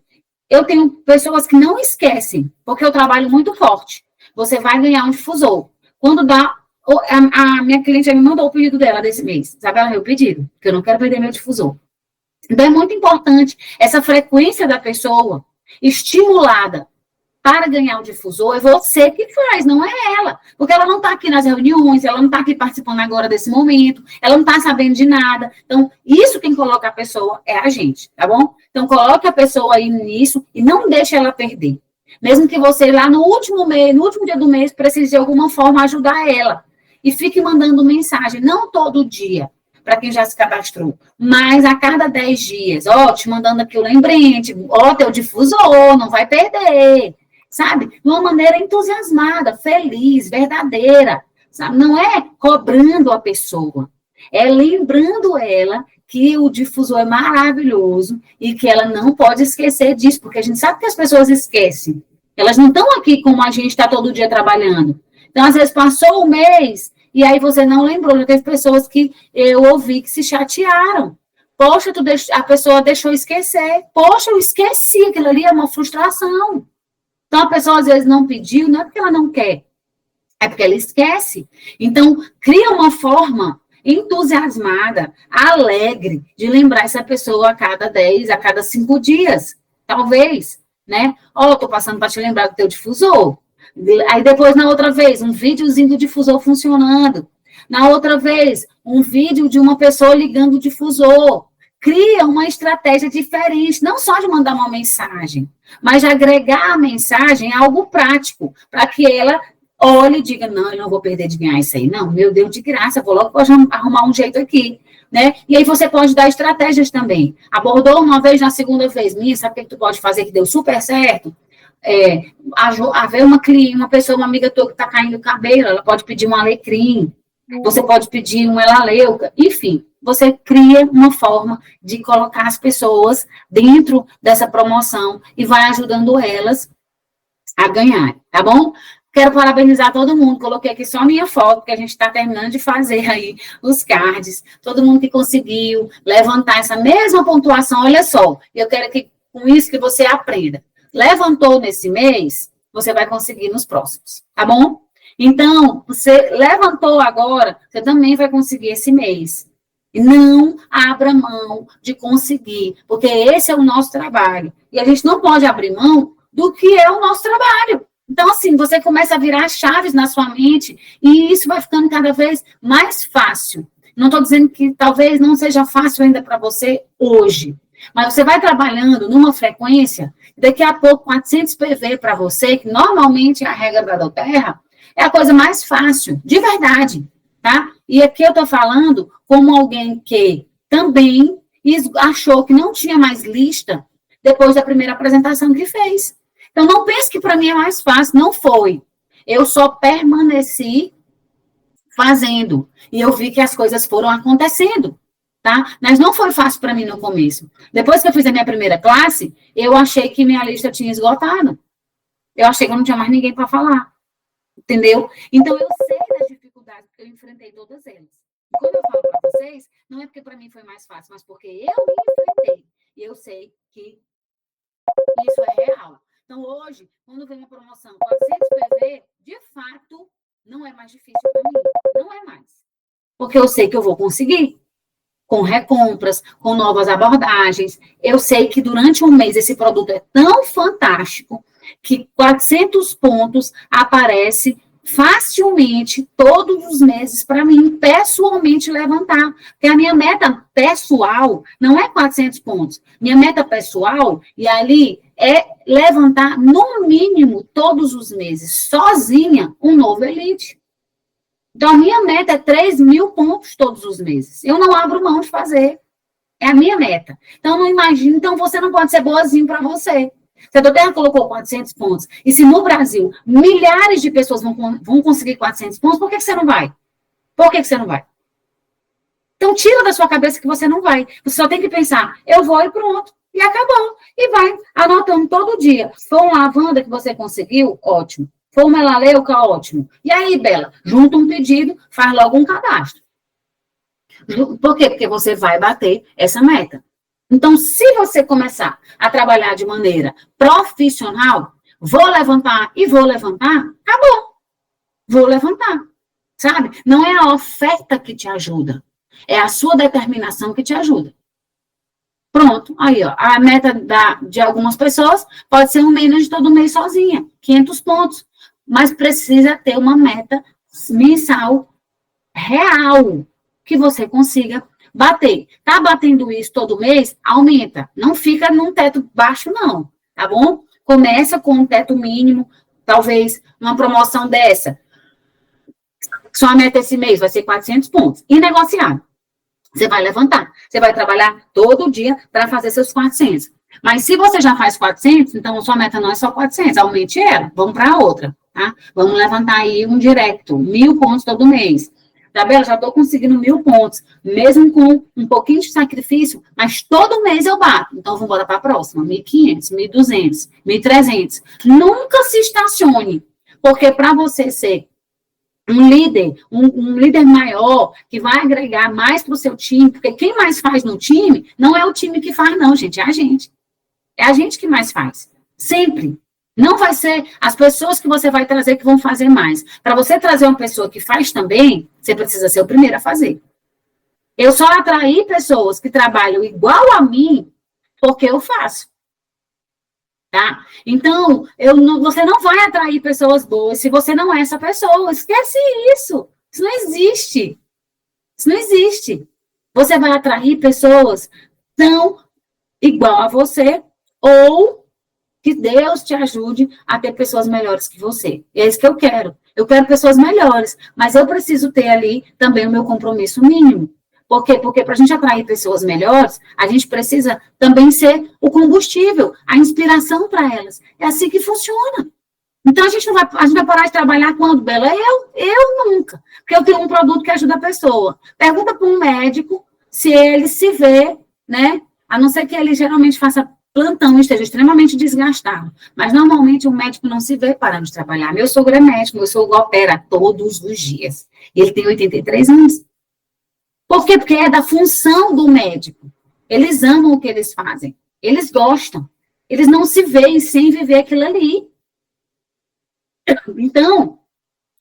eu tenho pessoas que não esquecem, porque eu trabalho muito forte. Você vai ganhar um difusor. Quando dá, a minha cliente já me mandou o pedido dela desse mês. Sabe, ela meu pedido, porque eu não quero perder meu difusor. Então, é muito importante essa frequência da pessoa estimulada para ganhar o difusor, é você que faz, não é ela. Porque ela não está aqui nas reuniões, ela não está aqui participando agora desse momento, ela não está sabendo de nada. Então, isso quem coloca a pessoa é a gente, tá bom? Então, coloque a pessoa aí nisso e não deixe ela perder. Mesmo que você lá no último mês, no último dia do mês, precise de alguma forma ajudar ela. E fique mandando mensagem, não todo dia, para quem já se cadastrou, mas a cada 10 dias, ó, te mandando aqui o lembrete, ó, teu difusor, não vai perder. Sabe? De uma maneira entusiasmada, feliz, verdadeira, sabe? Não é cobrando a pessoa, é lembrando ela que o difusor é maravilhoso e que ela não pode esquecer disso, porque a gente sabe que as pessoas esquecem. Elas não estão aqui como a gente está todo dia trabalhando. Então, às vezes, passou o mês e aí você não lembrou. Já teve pessoas que eu ouvi que se chatearam. Poxa, a pessoa deixou esquecer. Poxa, eu esqueci, aquilo ali é uma frustração. Então, a pessoa às vezes não pediu, não é porque ela não quer, é porque ela esquece. Então, cria uma forma entusiasmada, alegre, de lembrar essa pessoa a cada 10, a cada 5 dias, talvez, né? Ó, estou passando para te lembrar do teu difusor. Aí depois, na outra vez, um videozinho do difusor funcionando. Na outra vez, um vídeo de uma pessoa ligando o difusor. Cria uma estratégia diferente, não só de mandar uma mensagem, mas de agregar a mensagem a algo prático, para que ela olhe e diga, não, eu não vou perder de ganhar isso aí, não, meu Deus, de graça, vou logo arrumar um jeito aqui, né? E aí você pode dar estratégias também. Abordou uma vez, na segunda vez, minha, sabe o que tu pode fazer que deu super certo? Haver uma pessoa, uma amiga tua que está caindo o cabelo, ela pode pedir um alecrim, você pode pedir um elaleuca, enfim, você cria uma forma de colocar as pessoas dentro dessa promoção e vai ajudando elas a ganhar, tá bom? Quero parabenizar todo mundo, coloquei aqui só a minha foto, porque a gente está terminando de fazer aí os cards, todo mundo que conseguiu levantar essa mesma pontuação, olha só, eu quero que com isso que você aprenda. Levantou nesse mês, você vai conseguir nos próximos, tá bom? Então, você levantou agora, você também vai conseguir esse mês. E não abra mão de conseguir, porque esse é o nosso trabalho. E a gente não pode abrir mão do que é o nosso trabalho. Então, assim, você começa a virar chaves na sua mente e isso vai ficando cada vez mais fácil. Não estou dizendo que talvez não seja fácil ainda para você hoje, mas você vai trabalhando numa frequência, daqui a pouco 400 PV para você, que normalmente é a regra da doTERRA, é a coisa mais fácil, de verdade, tá? E aqui eu estou falando como alguém que também achou que não tinha mais lista depois da primeira apresentação que fez. Então, não pense que para mim é mais fácil, não foi. Eu só permaneci fazendo, e eu vi que as coisas foram acontecendo, tá? Mas não foi fácil para mim no começo. Depois que eu fiz a minha primeira classe, eu achei que minha lista tinha esgotado. Eu achei que eu não tinha mais ninguém para falar. Entendeu? Então, eu sei das dificuldades, porque eu enfrentei todas elas. E quando eu falo para vocês, não é porque para mim foi mais fácil, mas porque eu me enfrentei. E eu sei que isso é real. Então, hoje, quando vem uma promoção 400 PV, de fato, não é mais difícil para mim. Não é mais. Porque eu sei que eu vou conseguir. Com recompras, com novas abordagens. Eu sei que durante um mês esse produto é tão fantástico que 400 pontos aparece facilmente, todos os meses, para mim, pessoalmente levantar. Porque a minha meta pessoal não é 400 pontos. Minha meta pessoal, e ali, é levantar, no mínimo, todos os meses, sozinha, um novo elite. Então, a minha meta é 3.000 pontos todos os meses. Eu não abro mão de fazer. É a minha meta. Então, não imagino. Então, você não pode ser boazinho para você. Se a Doterra colocou 400 pontos, e se no Brasil milhares de pessoas vão conseguir 400 pontos, por que você não vai? Por que você não vai? Então, tira da sua cabeça que você não vai. Você só tem que pensar, eu vou e pronto. E acabou. E vai anotando todo dia. Foi uma lavanda que você conseguiu? Ótimo. Foi uma melaleuca? Ótimo. E aí, Bela, junta um pedido, faz logo um cadastro. Por quê? Porque você vai bater essa meta. Então, se você começar a trabalhar de maneira profissional, vou levantar e vou levantar, acabou. Vou levantar, sabe? Não é a oferta que te ajuda, é a sua determinação que te ajuda. Pronto, aí, ó, a meta de algumas pessoas pode ser um menos de todo mês sozinha, 500 pontos, mas precisa ter uma meta mensal real, que você consiga bater. Tá batendo isso todo mês? Aumenta. Não fica num teto baixo, não. Tá bom? Começa com um teto mínimo, talvez uma promoção dessa. Sua meta esse mês vai ser 400 pontos. Inegociável. Você vai levantar. Você vai trabalhar todo dia para fazer seus 400. Mas se você já faz 400, então sua meta não é só 400. Aumente ela. Vamos para outra, tá? Vamos levantar aí um direto. 1.000 pontos todo mês. Tabela, já estou conseguindo 1.000 pontos, mesmo com um pouquinho de sacrifício, mas todo mês eu bato. Então, vamos embora para a próxima, 1.500, 1.200, 1.300. Nunca se estacione, porque para você ser um líder maior, que vai agregar mais para o seu time, porque quem mais faz no time, não é o time que faz, não, gente, é a gente. É a gente que mais faz, sempre. Não vai ser as pessoas que você vai trazer que vão fazer mais. Para você trazer uma pessoa que faz também, você precisa ser o primeiro a fazer. Eu só atraí pessoas que trabalham igual a mim porque eu faço. Tá? Então, você não vai atrair pessoas boas se você não é essa pessoa. Esquece isso. Isso não existe. Isso não existe. Você vai atrair pessoas tão igual a você ou que Deus te ajude a ter pessoas melhores que você. E é isso que eu quero. Eu quero pessoas melhores, mas eu preciso ter ali também o meu compromisso mínimo. Por quê? Porque para a gente atrair pessoas melhores, a gente precisa também ser o combustível, a inspiração para elas. É assim que funciona. Então, a gente vai parar de trabalhar quando, Bela? Eu nunca. Porque eu tenho um produto que ajuda a pessoa. Pergunta para um médico se ele se vê, né? A não ser que ele geralmente faça plantão, esteja extremamente desgastado. Mas, normalmente, o médico não se vê parando de trabalhar. Meu sogro é médico, meu sogro opera todos os dias. E ele tem 83 anos. Por quê? Porque é da função do médico. Eles amam o que eles fazem. Eles gostam. Eles não se veem sem viver aquilo ali. Então,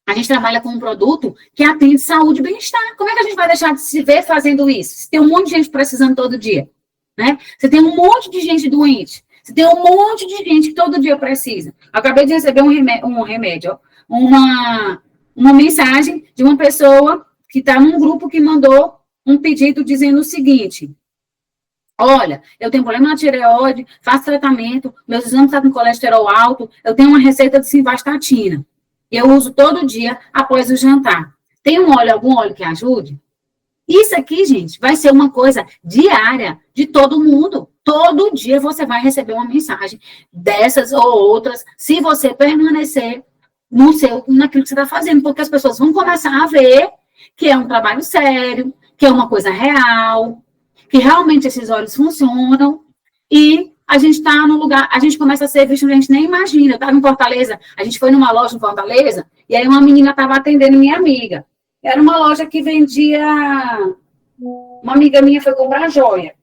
a gente trabalha com um produto que atende saúde e bem-estar. Como é que a gente vai deixar de se ver fazendo isso? Se tem um monte de gente precisando todo dia. Né? Você tem um monte de gente doente, você tem um monte de gente que todo dia precisa. Eu acabei de receber uma mensagem de uma pessoa que está num grupo que mandou um pedido dizendo o seguinte: olha, eu tenho problema na tireoide, faço tratamento, meus exames estão com colesterol alto, eu tenho uma receita de simvastatina, e eu uso todo dia após o jantar. Tem algum óleo que ajude? Isso aqui, gente, vai ser uma coisa diária de todo mundo. Todo dia você vai receber uma mensagem dessas ou outras, se você permanecer naquilo que você está fazendo, porque as pessoas vão começar a ver que é um trabalho sério, que é uma coisa real, que realmente esses óleos funcionam, e a gente está no lugar, a gente começa a ser visto, a gente nem imagina. Eu estava em Fortaleza, a gente foi numa loja em Fortaleza, e aí uma menina estava atendendo minha amiga. Era uma loja que vendia... Uma amiga minha foi comprar joia,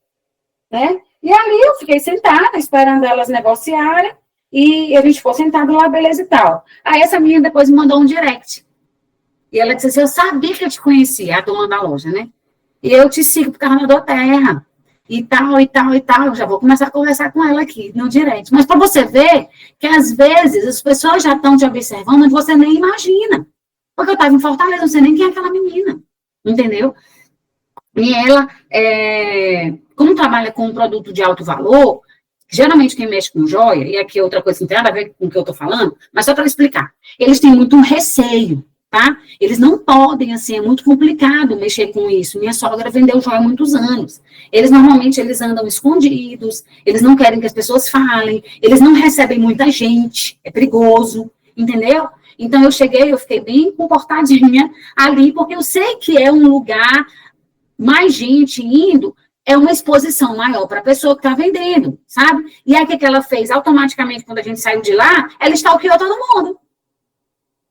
né? E ali eu fiquei sentada, esperando elas negociarem, e a gente ficou sentado lá, beleza e tal. Aí essa menina depois me mandou um direct. E ela disse assim: eu sabia que eu te conhecia, a dona da loja, né? E eu te sigo por causa da Doterra. E tal, e tal, e tal. Eu já vou começar a conversar com ela aqui, no direct. Mas para você ver que, às vezes, as pessoas já estão te observando onde você nem imagina. Porque eu estava em Fortaleza, não sei nem quem é aquela menina, entendeu? E ela, como trabalha com um produto de alto valor, geralmente quem mexe com joia, e aqui é outra coisa que não tem nada a ver com o que eu estou falando, mas só para explicar, eles têm muito um receio, tá? Eles não podem, assim, é muito complicado mexer com isso. Minha sogra vendeu joia há muitos anos. Normalmente, eles andam escondidos, eles não querem que as pessoas falem, eles não recebem muita gente, é perigoso, entendeu? Então, eu fiquei bem comportadinha ali, porque eu sei que é um lugar, mais gente indo, é uma exposição maior para a pessoa que está vendendo, sabe? E aí, o que ela fez? Automaticamente, quando a gente saiu de lá, ela stalkeou todo mundo.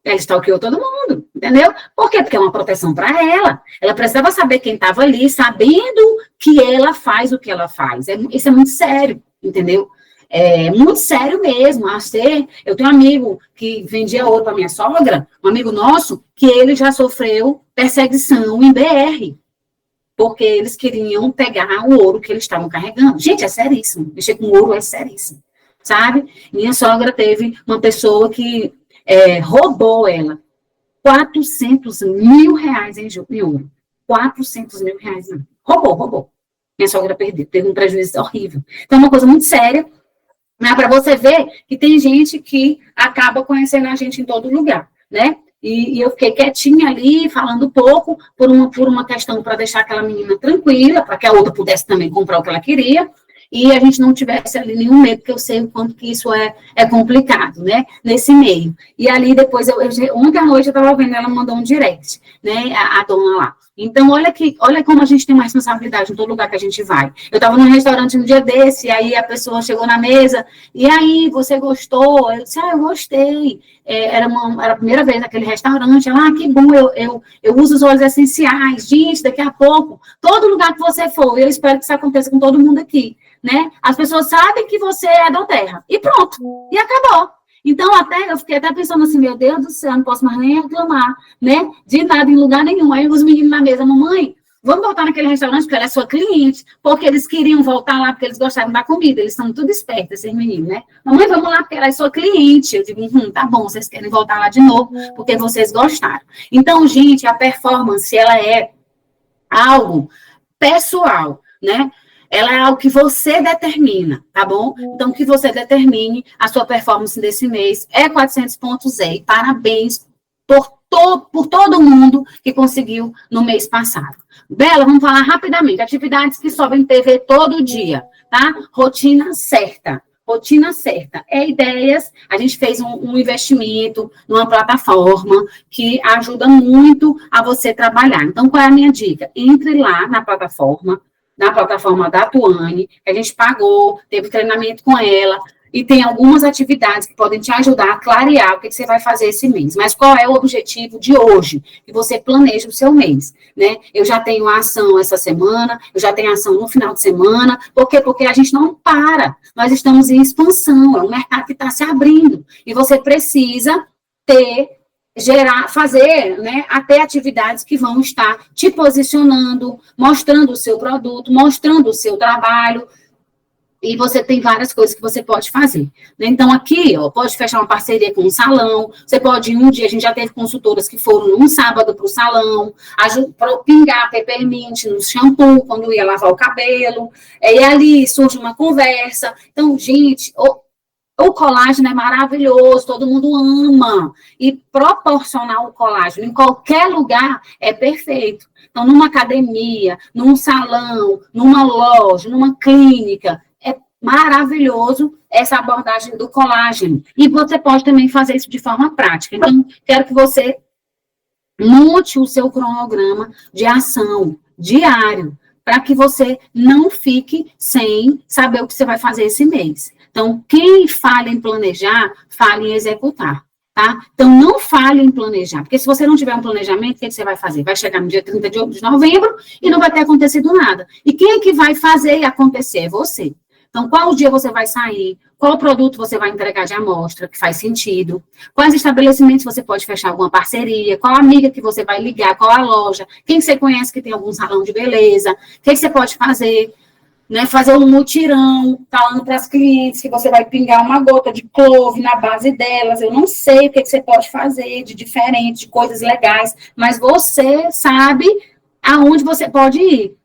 Ela stalkeou todo mundo, entendeu? Por quê? Porque é uma proteção para ela. Ela precisava saber quem estava ali, sabendo que ela faz o que ela faz. Isso é muito sério, entendeu? É muito sério mesmo. Eu tenho um amigo que vendia ouro para minha sogra, um amigo nosso, que ele já sofreu perseguição em BR, porque eles queriam pegar o ouro que eles estavam carregando. Gente, é seríssimo. Mexer com ouro é seríssimo, sabe? Minha sogra teve uma pessoa que roubou ela R$400 mil em ouro. R$400 mil. Roubou. Minha sogra perdeu, teve um prejuízo horrível. Então, é uma coisa muito séria, mas para você ver que tem gente que acaba conhecendo a gente em todo lugar, né? E eu fiquei quietinha ali, falando pouco, por uma questão para deixar aquela menina tranquila, para que a outra pudesse também comprar o que ela queria, e a gente não tivesse ali nenhum medo, porque eu sei o quanto que isso é complicado, né, nesse meio. E ali depois, ontem à noite eu estava vendo, ela mandou um direct, né, a dona lá. Então, olha como a gente tem uma responsabilidade em todo lugar que a gente vai. Eu estava num restaurante um dia desse, e aí a pessoa chegou na mesa, e aí, você gostou? Eu disse, eu gostei. Era a primeira vez naquele restaurante, ela, que bom, eu uso os óleos essenciais, gente, daqui a pouco, todo lugar que você for, eu espero que isso aconteça com todo mundo aqui, né? As pessoas sabem que você é da terra, e pronto, e acabou. Então, eu fiquei até pensando assim, meu Deus do céu, não posso mais nem reclamar, né? De nada, em lugar nenhum. Aí os meninos na mesa, mamãe, vamos voltar naquele restaurante, porque ela é sua cliente, porque eles queriam voltar lá, porque eles gostavam da comida, eles são tudo espertos, esses meninos, né? Mamãe, vamos lá, porque ela é sua cliente. Eu digo, tá bom, vocês querem voltar lá de novo, porque vocês gostaram. Então, gente, a performance, ela é algo pessoal, né? Ela é algo que você determina, tá bom? Então, que você determine a sua performance desse mês. 400 pontos, e parabéns por todo mundo que conseguiu no mês passado. Bela, vamos falar rapidamente. Atividades que sobem TV todo dia, tá? Rotina certa. Ideias, a gente fez um investimento numa plataforma que ajuda muito a você trabalhar. Então, qual é a minha dica? Entre lá na plataforma da Tuane, que a gente pagou, teve treinamento com ela, e tem algumas atividades que podem te ajudar a clarear o que você vai fazer esse mês. Mas qual é o objetivo de hoje? Que você planeje o seu mês, né? Eu já tenho ação essa semana, eu já tenho ação no final de semana. Por quê? Porque a gente não para. Nós estamos em expansão, é um mercado que está se abrindo. E você precisa fazer, né, até atividades que vão estar te posicionando, mostrando o seu produto, mostrando o seu trabalho, e você tem várias coisas que você pode fazer, né? Então, aqui, pode fechar uma parceria com um salão, você pode, um dia, a gente já teve consultoras que foram num sábado para o salão, pingar peppermint no shampoo, quando ia lavar o cabelo, e ali surge uma conversa. Então, gente, o colágeno é maravilhoso, todo mundo ama, e proporcionar o colágeno em qualquer lugar é perfeito. Então, numa academia, num salão, numa loja, numa clínica, é maravilhoso essa abordagem do colágeno. E você pode também fazer isso de forma prática. Então, quero que você monte o seu cronograma de ação diário, para que você não fique sem saber o que você vai fazer esse mês. Então, quem fala em planejar, fala em executar, tá? Então, não fale em planejar, porque se você não tiver um planejamento, o que você vai fazer? Vai chegar no dia 30 de novembro e não vai ter acontecido nada. E quem é que vai fazer acontecer? É você. Então, qual dia você vai sair? Qual produto você vai entregar de amostra, que faz sentido? Quais estabelecimentos você pode fechar alguma parceria? Qual amiga que você vai ligar? Qual a loja? Quem você conhece que tem algum salão de beleza? O que você pode fazer? né, fazer um mutirão, falando para as clientes que você vai pingar uma gota de clove na base delas. Eu não sei o que você pode fazer de diferente, de coisas legais, mas você sabe aonde você pode ir.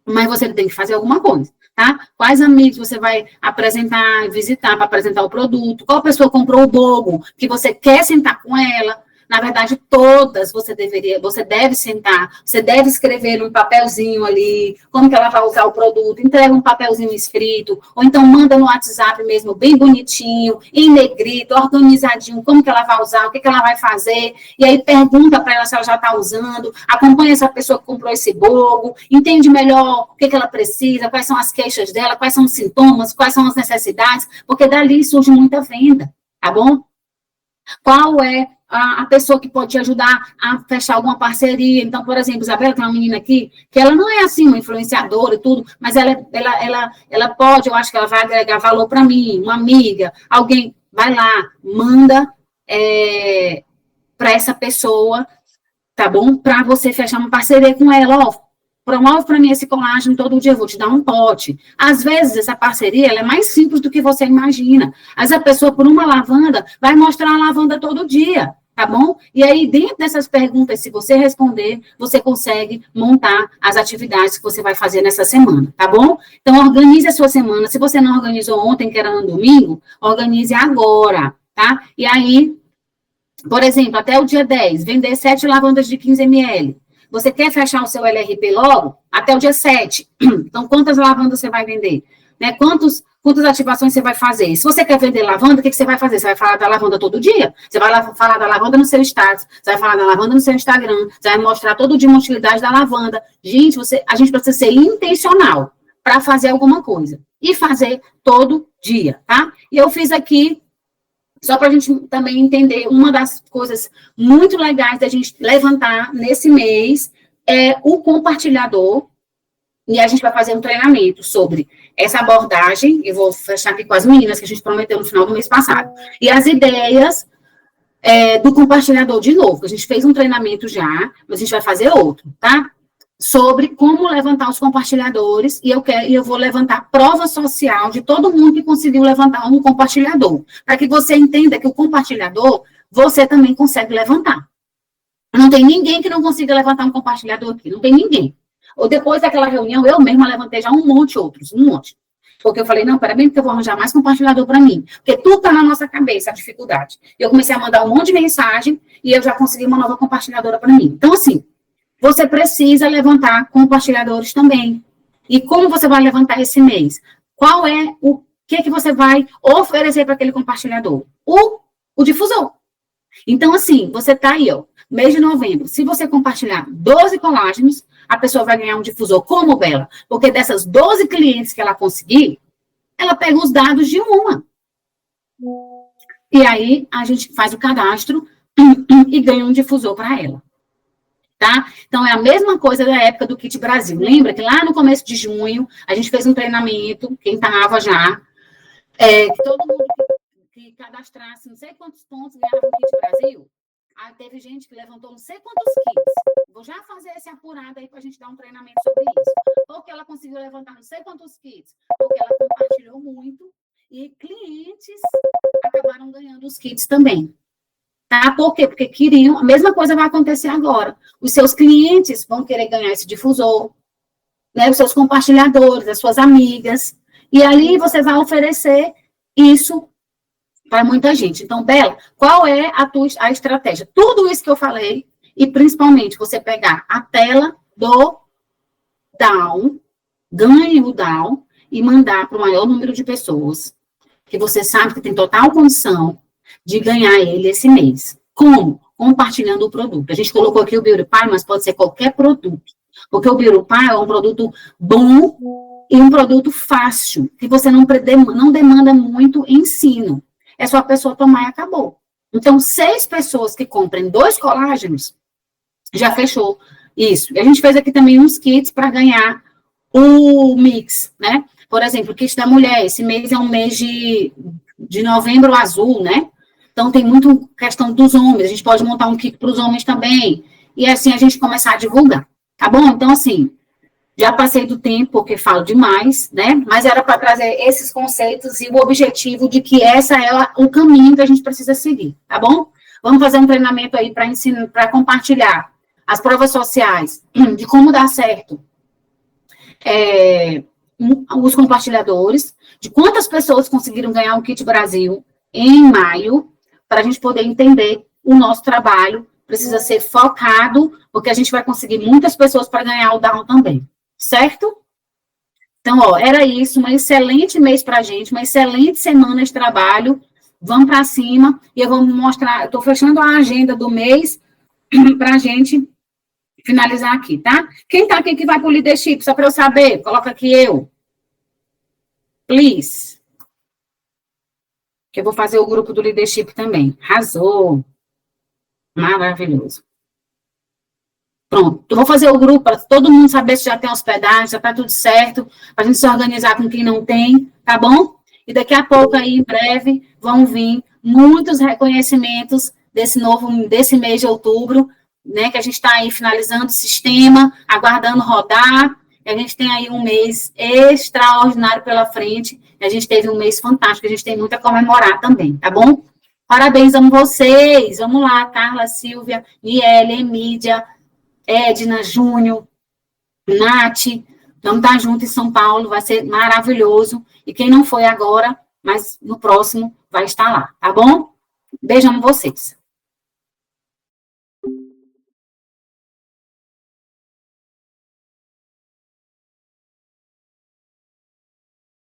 Mas você tem que fazer alguma coisa, tá? Quais amigos você vai apresentar, visitar para apresentar o produto? Qual pessoa comprou o bogo que você quer sentar com ela? Na verdade, todas você deve sentar, você deve escrever num papelzinho ali, como que ela vai usar o produto, entrega um papelzinho escrito, ou então manda no WhatsApp mesmo, bem bonitinho, em negrito, organizadinho, como que ela vai usar, o que ela vai fazer, e aí pergunta para ela se ela já está usando, acompanha essa pessoa que comprou esse bogo, entende melhor o que ela precisa, quais são as queixas dela, quais são os sintomas, quais são as necessidades, porque dali surge muita venda, tá bom? Qual é a pessoa que pode te ajudar a fechar alguma parceria? Então, por exemplo, Isabela, tem uma menina aqui, que ela não é assim, uma influenciadora e tudo, mas ela pode, eu acho que ela vai agregar valor para mim, uma amiga, alguém, vai lá, manda para essa pessoa, tá bom? Para você fechar uma parceria com ela, ó, promove para mim esse colágeno todo dia, eu vou te dar um pote. Às vezes, essa parceria ela é mais simples do que você imagina. Às vezes, a pessoa, por uma lavanda, vai mostrar a lavanda todo dia, tá bom? E aí, dentro dessas perguntas, se você responder, você consegue montar as atividades que você vai fazer nessa semana, tá bom? Então, organize a sua semana. Se você não organizou ontem, que era no domingo, organize agora, tá? E aí, por exemplo, até o dia 10, vender 7 lavandas de 15 ml. Você quer fechar o seu LRP logo? Até o dia 7. Então, quantas lavandas você vai vender? Né? Quantas ativações você vai fazer? Se você quer vender lavanda, o que você vai fazer? Você vai falar da lavanda todo dia? Você vai falar da lavanda no seu status, você vai falar da lavanda no seu Instagram, você vai mostrar todo dia uma utilidade da lavanda. Gente, a gente precisa ser intencional para fazer alguma coisa. E fazer todo dia, tá? E eu fiz aqui só para a gente também entender, uma das coisas muito legais da gente levantar nesse mês é o compartilhador, e a gente vai fazer um treinamento sobre essa abordagem, eu vou fechar aqui com as meninas, que a gente prometeu no final do mês passado, e as ideias do compartilhador de novo, a gente fez um treinamento já, mas a gente vai fazer outro, tá? Sobre como levantar os compartilhadores, e eu vou levantar prova social de todo mundo que conseguiu levantar um compartilhador, para que você entenda que o compartilhador, você também consegue levantar. Não tem ninguém que não consiga levantar um compartilhador aqui, não tem ninguém. Ou depois daquela reunião, eu mesma levantei já um monte. Porque eu falei, não, peraí, porque eu vou arranjar mais compartilhador para mim. Porque tudo está na nossa cabeça, a dificuldade. Eu comecei a mandar um monte de mensagem, e eu já consegui uma nova compartilhadora para mim. Então, assim, você precisa levantar compartilhadores também. E como você vai levantar esse mês? Qual é o que você vai oferecer para aquele compartilhador? O difusor. Então, assim, você está aí, ó, mês de novembro. Se você compartilhar 12 colágenos, a pessoa vai ganhar um difusor como Bela. Porque dessas 12 clientes que ela conseguir, ela pega os dados de uma. E aí, a gente faz o cadastro e ganha um difusor para ela. Tá? Então, é a mesma coisa da época do Kit Brasil. Lembra que lá no começo de junho, a gente fez um treinamento, quem estava já, que todo mundo que cadastrasse não sei quantos pontos ganhava no Kit Brasil. Aí teve gente que levantou não sei quantos kits. Vou já fazer esse apurado aí para a gente dar um treinamento sobre isso. Porque ela conseguiu levantar não sei quantos kits. Porque ela compartilhou muito e clientes acabaram ganhando os kits também. Tá? Por quê? Porque queriam, a mesma coisa vai acontecer agora. Os seus clientes vão querer ganhar esse difusor, né? Os seus compartilhadores, as suas amigas, e ali você vai oferecer isso para muita gente. Então, Bela, qual é a estratégia? Tudo isso que eu falei, e principalmente você pegar a tela do Down, ganhe o Down, e mandar para o maior número de pessoas, que você sabe que tem total condição de ganhar ele esse mês. Como? Compartilhando o produto. A gente colocou aqui o Beauty Pie, mas pode ser qualquer produto. Porque o Beauty Pie é um produto bom e um produto fácil, que você não demanda muito ensino. É só a pessoa tomar e acabou. Então, 6 pessoas que comprem 2 colágenos, já fechou isso. E a gente fez aqui também uns kits para ganhar o mix, né? Por exemplo, o kit da mulher. Esse mês é um mês de novembro azul, né? Então, tem muito questão dos homens. A gente pode montar um kit para os homens também. E assim, a gente começar a divulgar. Tá bom? Então, assim, Já passei do tempo, porque falo demais, né? Mas era para trazer esses conceitos e o objetivo de que essa é o caminho que a gente precisa seguir, tá bom? Vamos fazer um treinamento aí para ensinar, para compartilhar as provas sociais, de como dar certo os compartilhadores, de quantas pessoas conseguiram ganhar o Kit Brasil em maio, para a gente poder entender o nosso trabalho, precisa ser focado, porque a gente vai conseguir muitas pessoas para ganhar o Down também, certo? Então, ó, era isso, um excelente mês para a gente, uma excelente semana de trabalho, vamos para cima, e eu vou mostrar, eu estou fechando a agenda do mês para a gente finalizar aqui, tá? Quem tá aqui que vai pro leadership, só para eu saber, coloca aqui eu. Please. Que eu vou fazer o grupo do leadership também. Arrasou. Maravilhoso. Pronto, eu vou fazer o grupo para todo mundo saber se já tem hospedagem, já tá tudo certo, para a gente se organizar com quem não tem, tá bom? E daqui a pouco aí, em breve, vão vir muitos reconhecimentos desse mês de outubro, né, que a gente está aí finalizando o sistema, aguardando rodar, e a gente tem aí um mês extraordinário pela frente, e a gente teve um mês fantástico, a gente tem muito a comemorar também, tá bom? Parabéns a vocês, vamos lá, Carla, Silvia, Niele, Emídia, Edna, Júnior, Nath, vamos estar junto em São Paulo, vai ser maravilhoso, e quem não foi agora, mas no próximo vai estar lá, tá bom? Beijão vocês.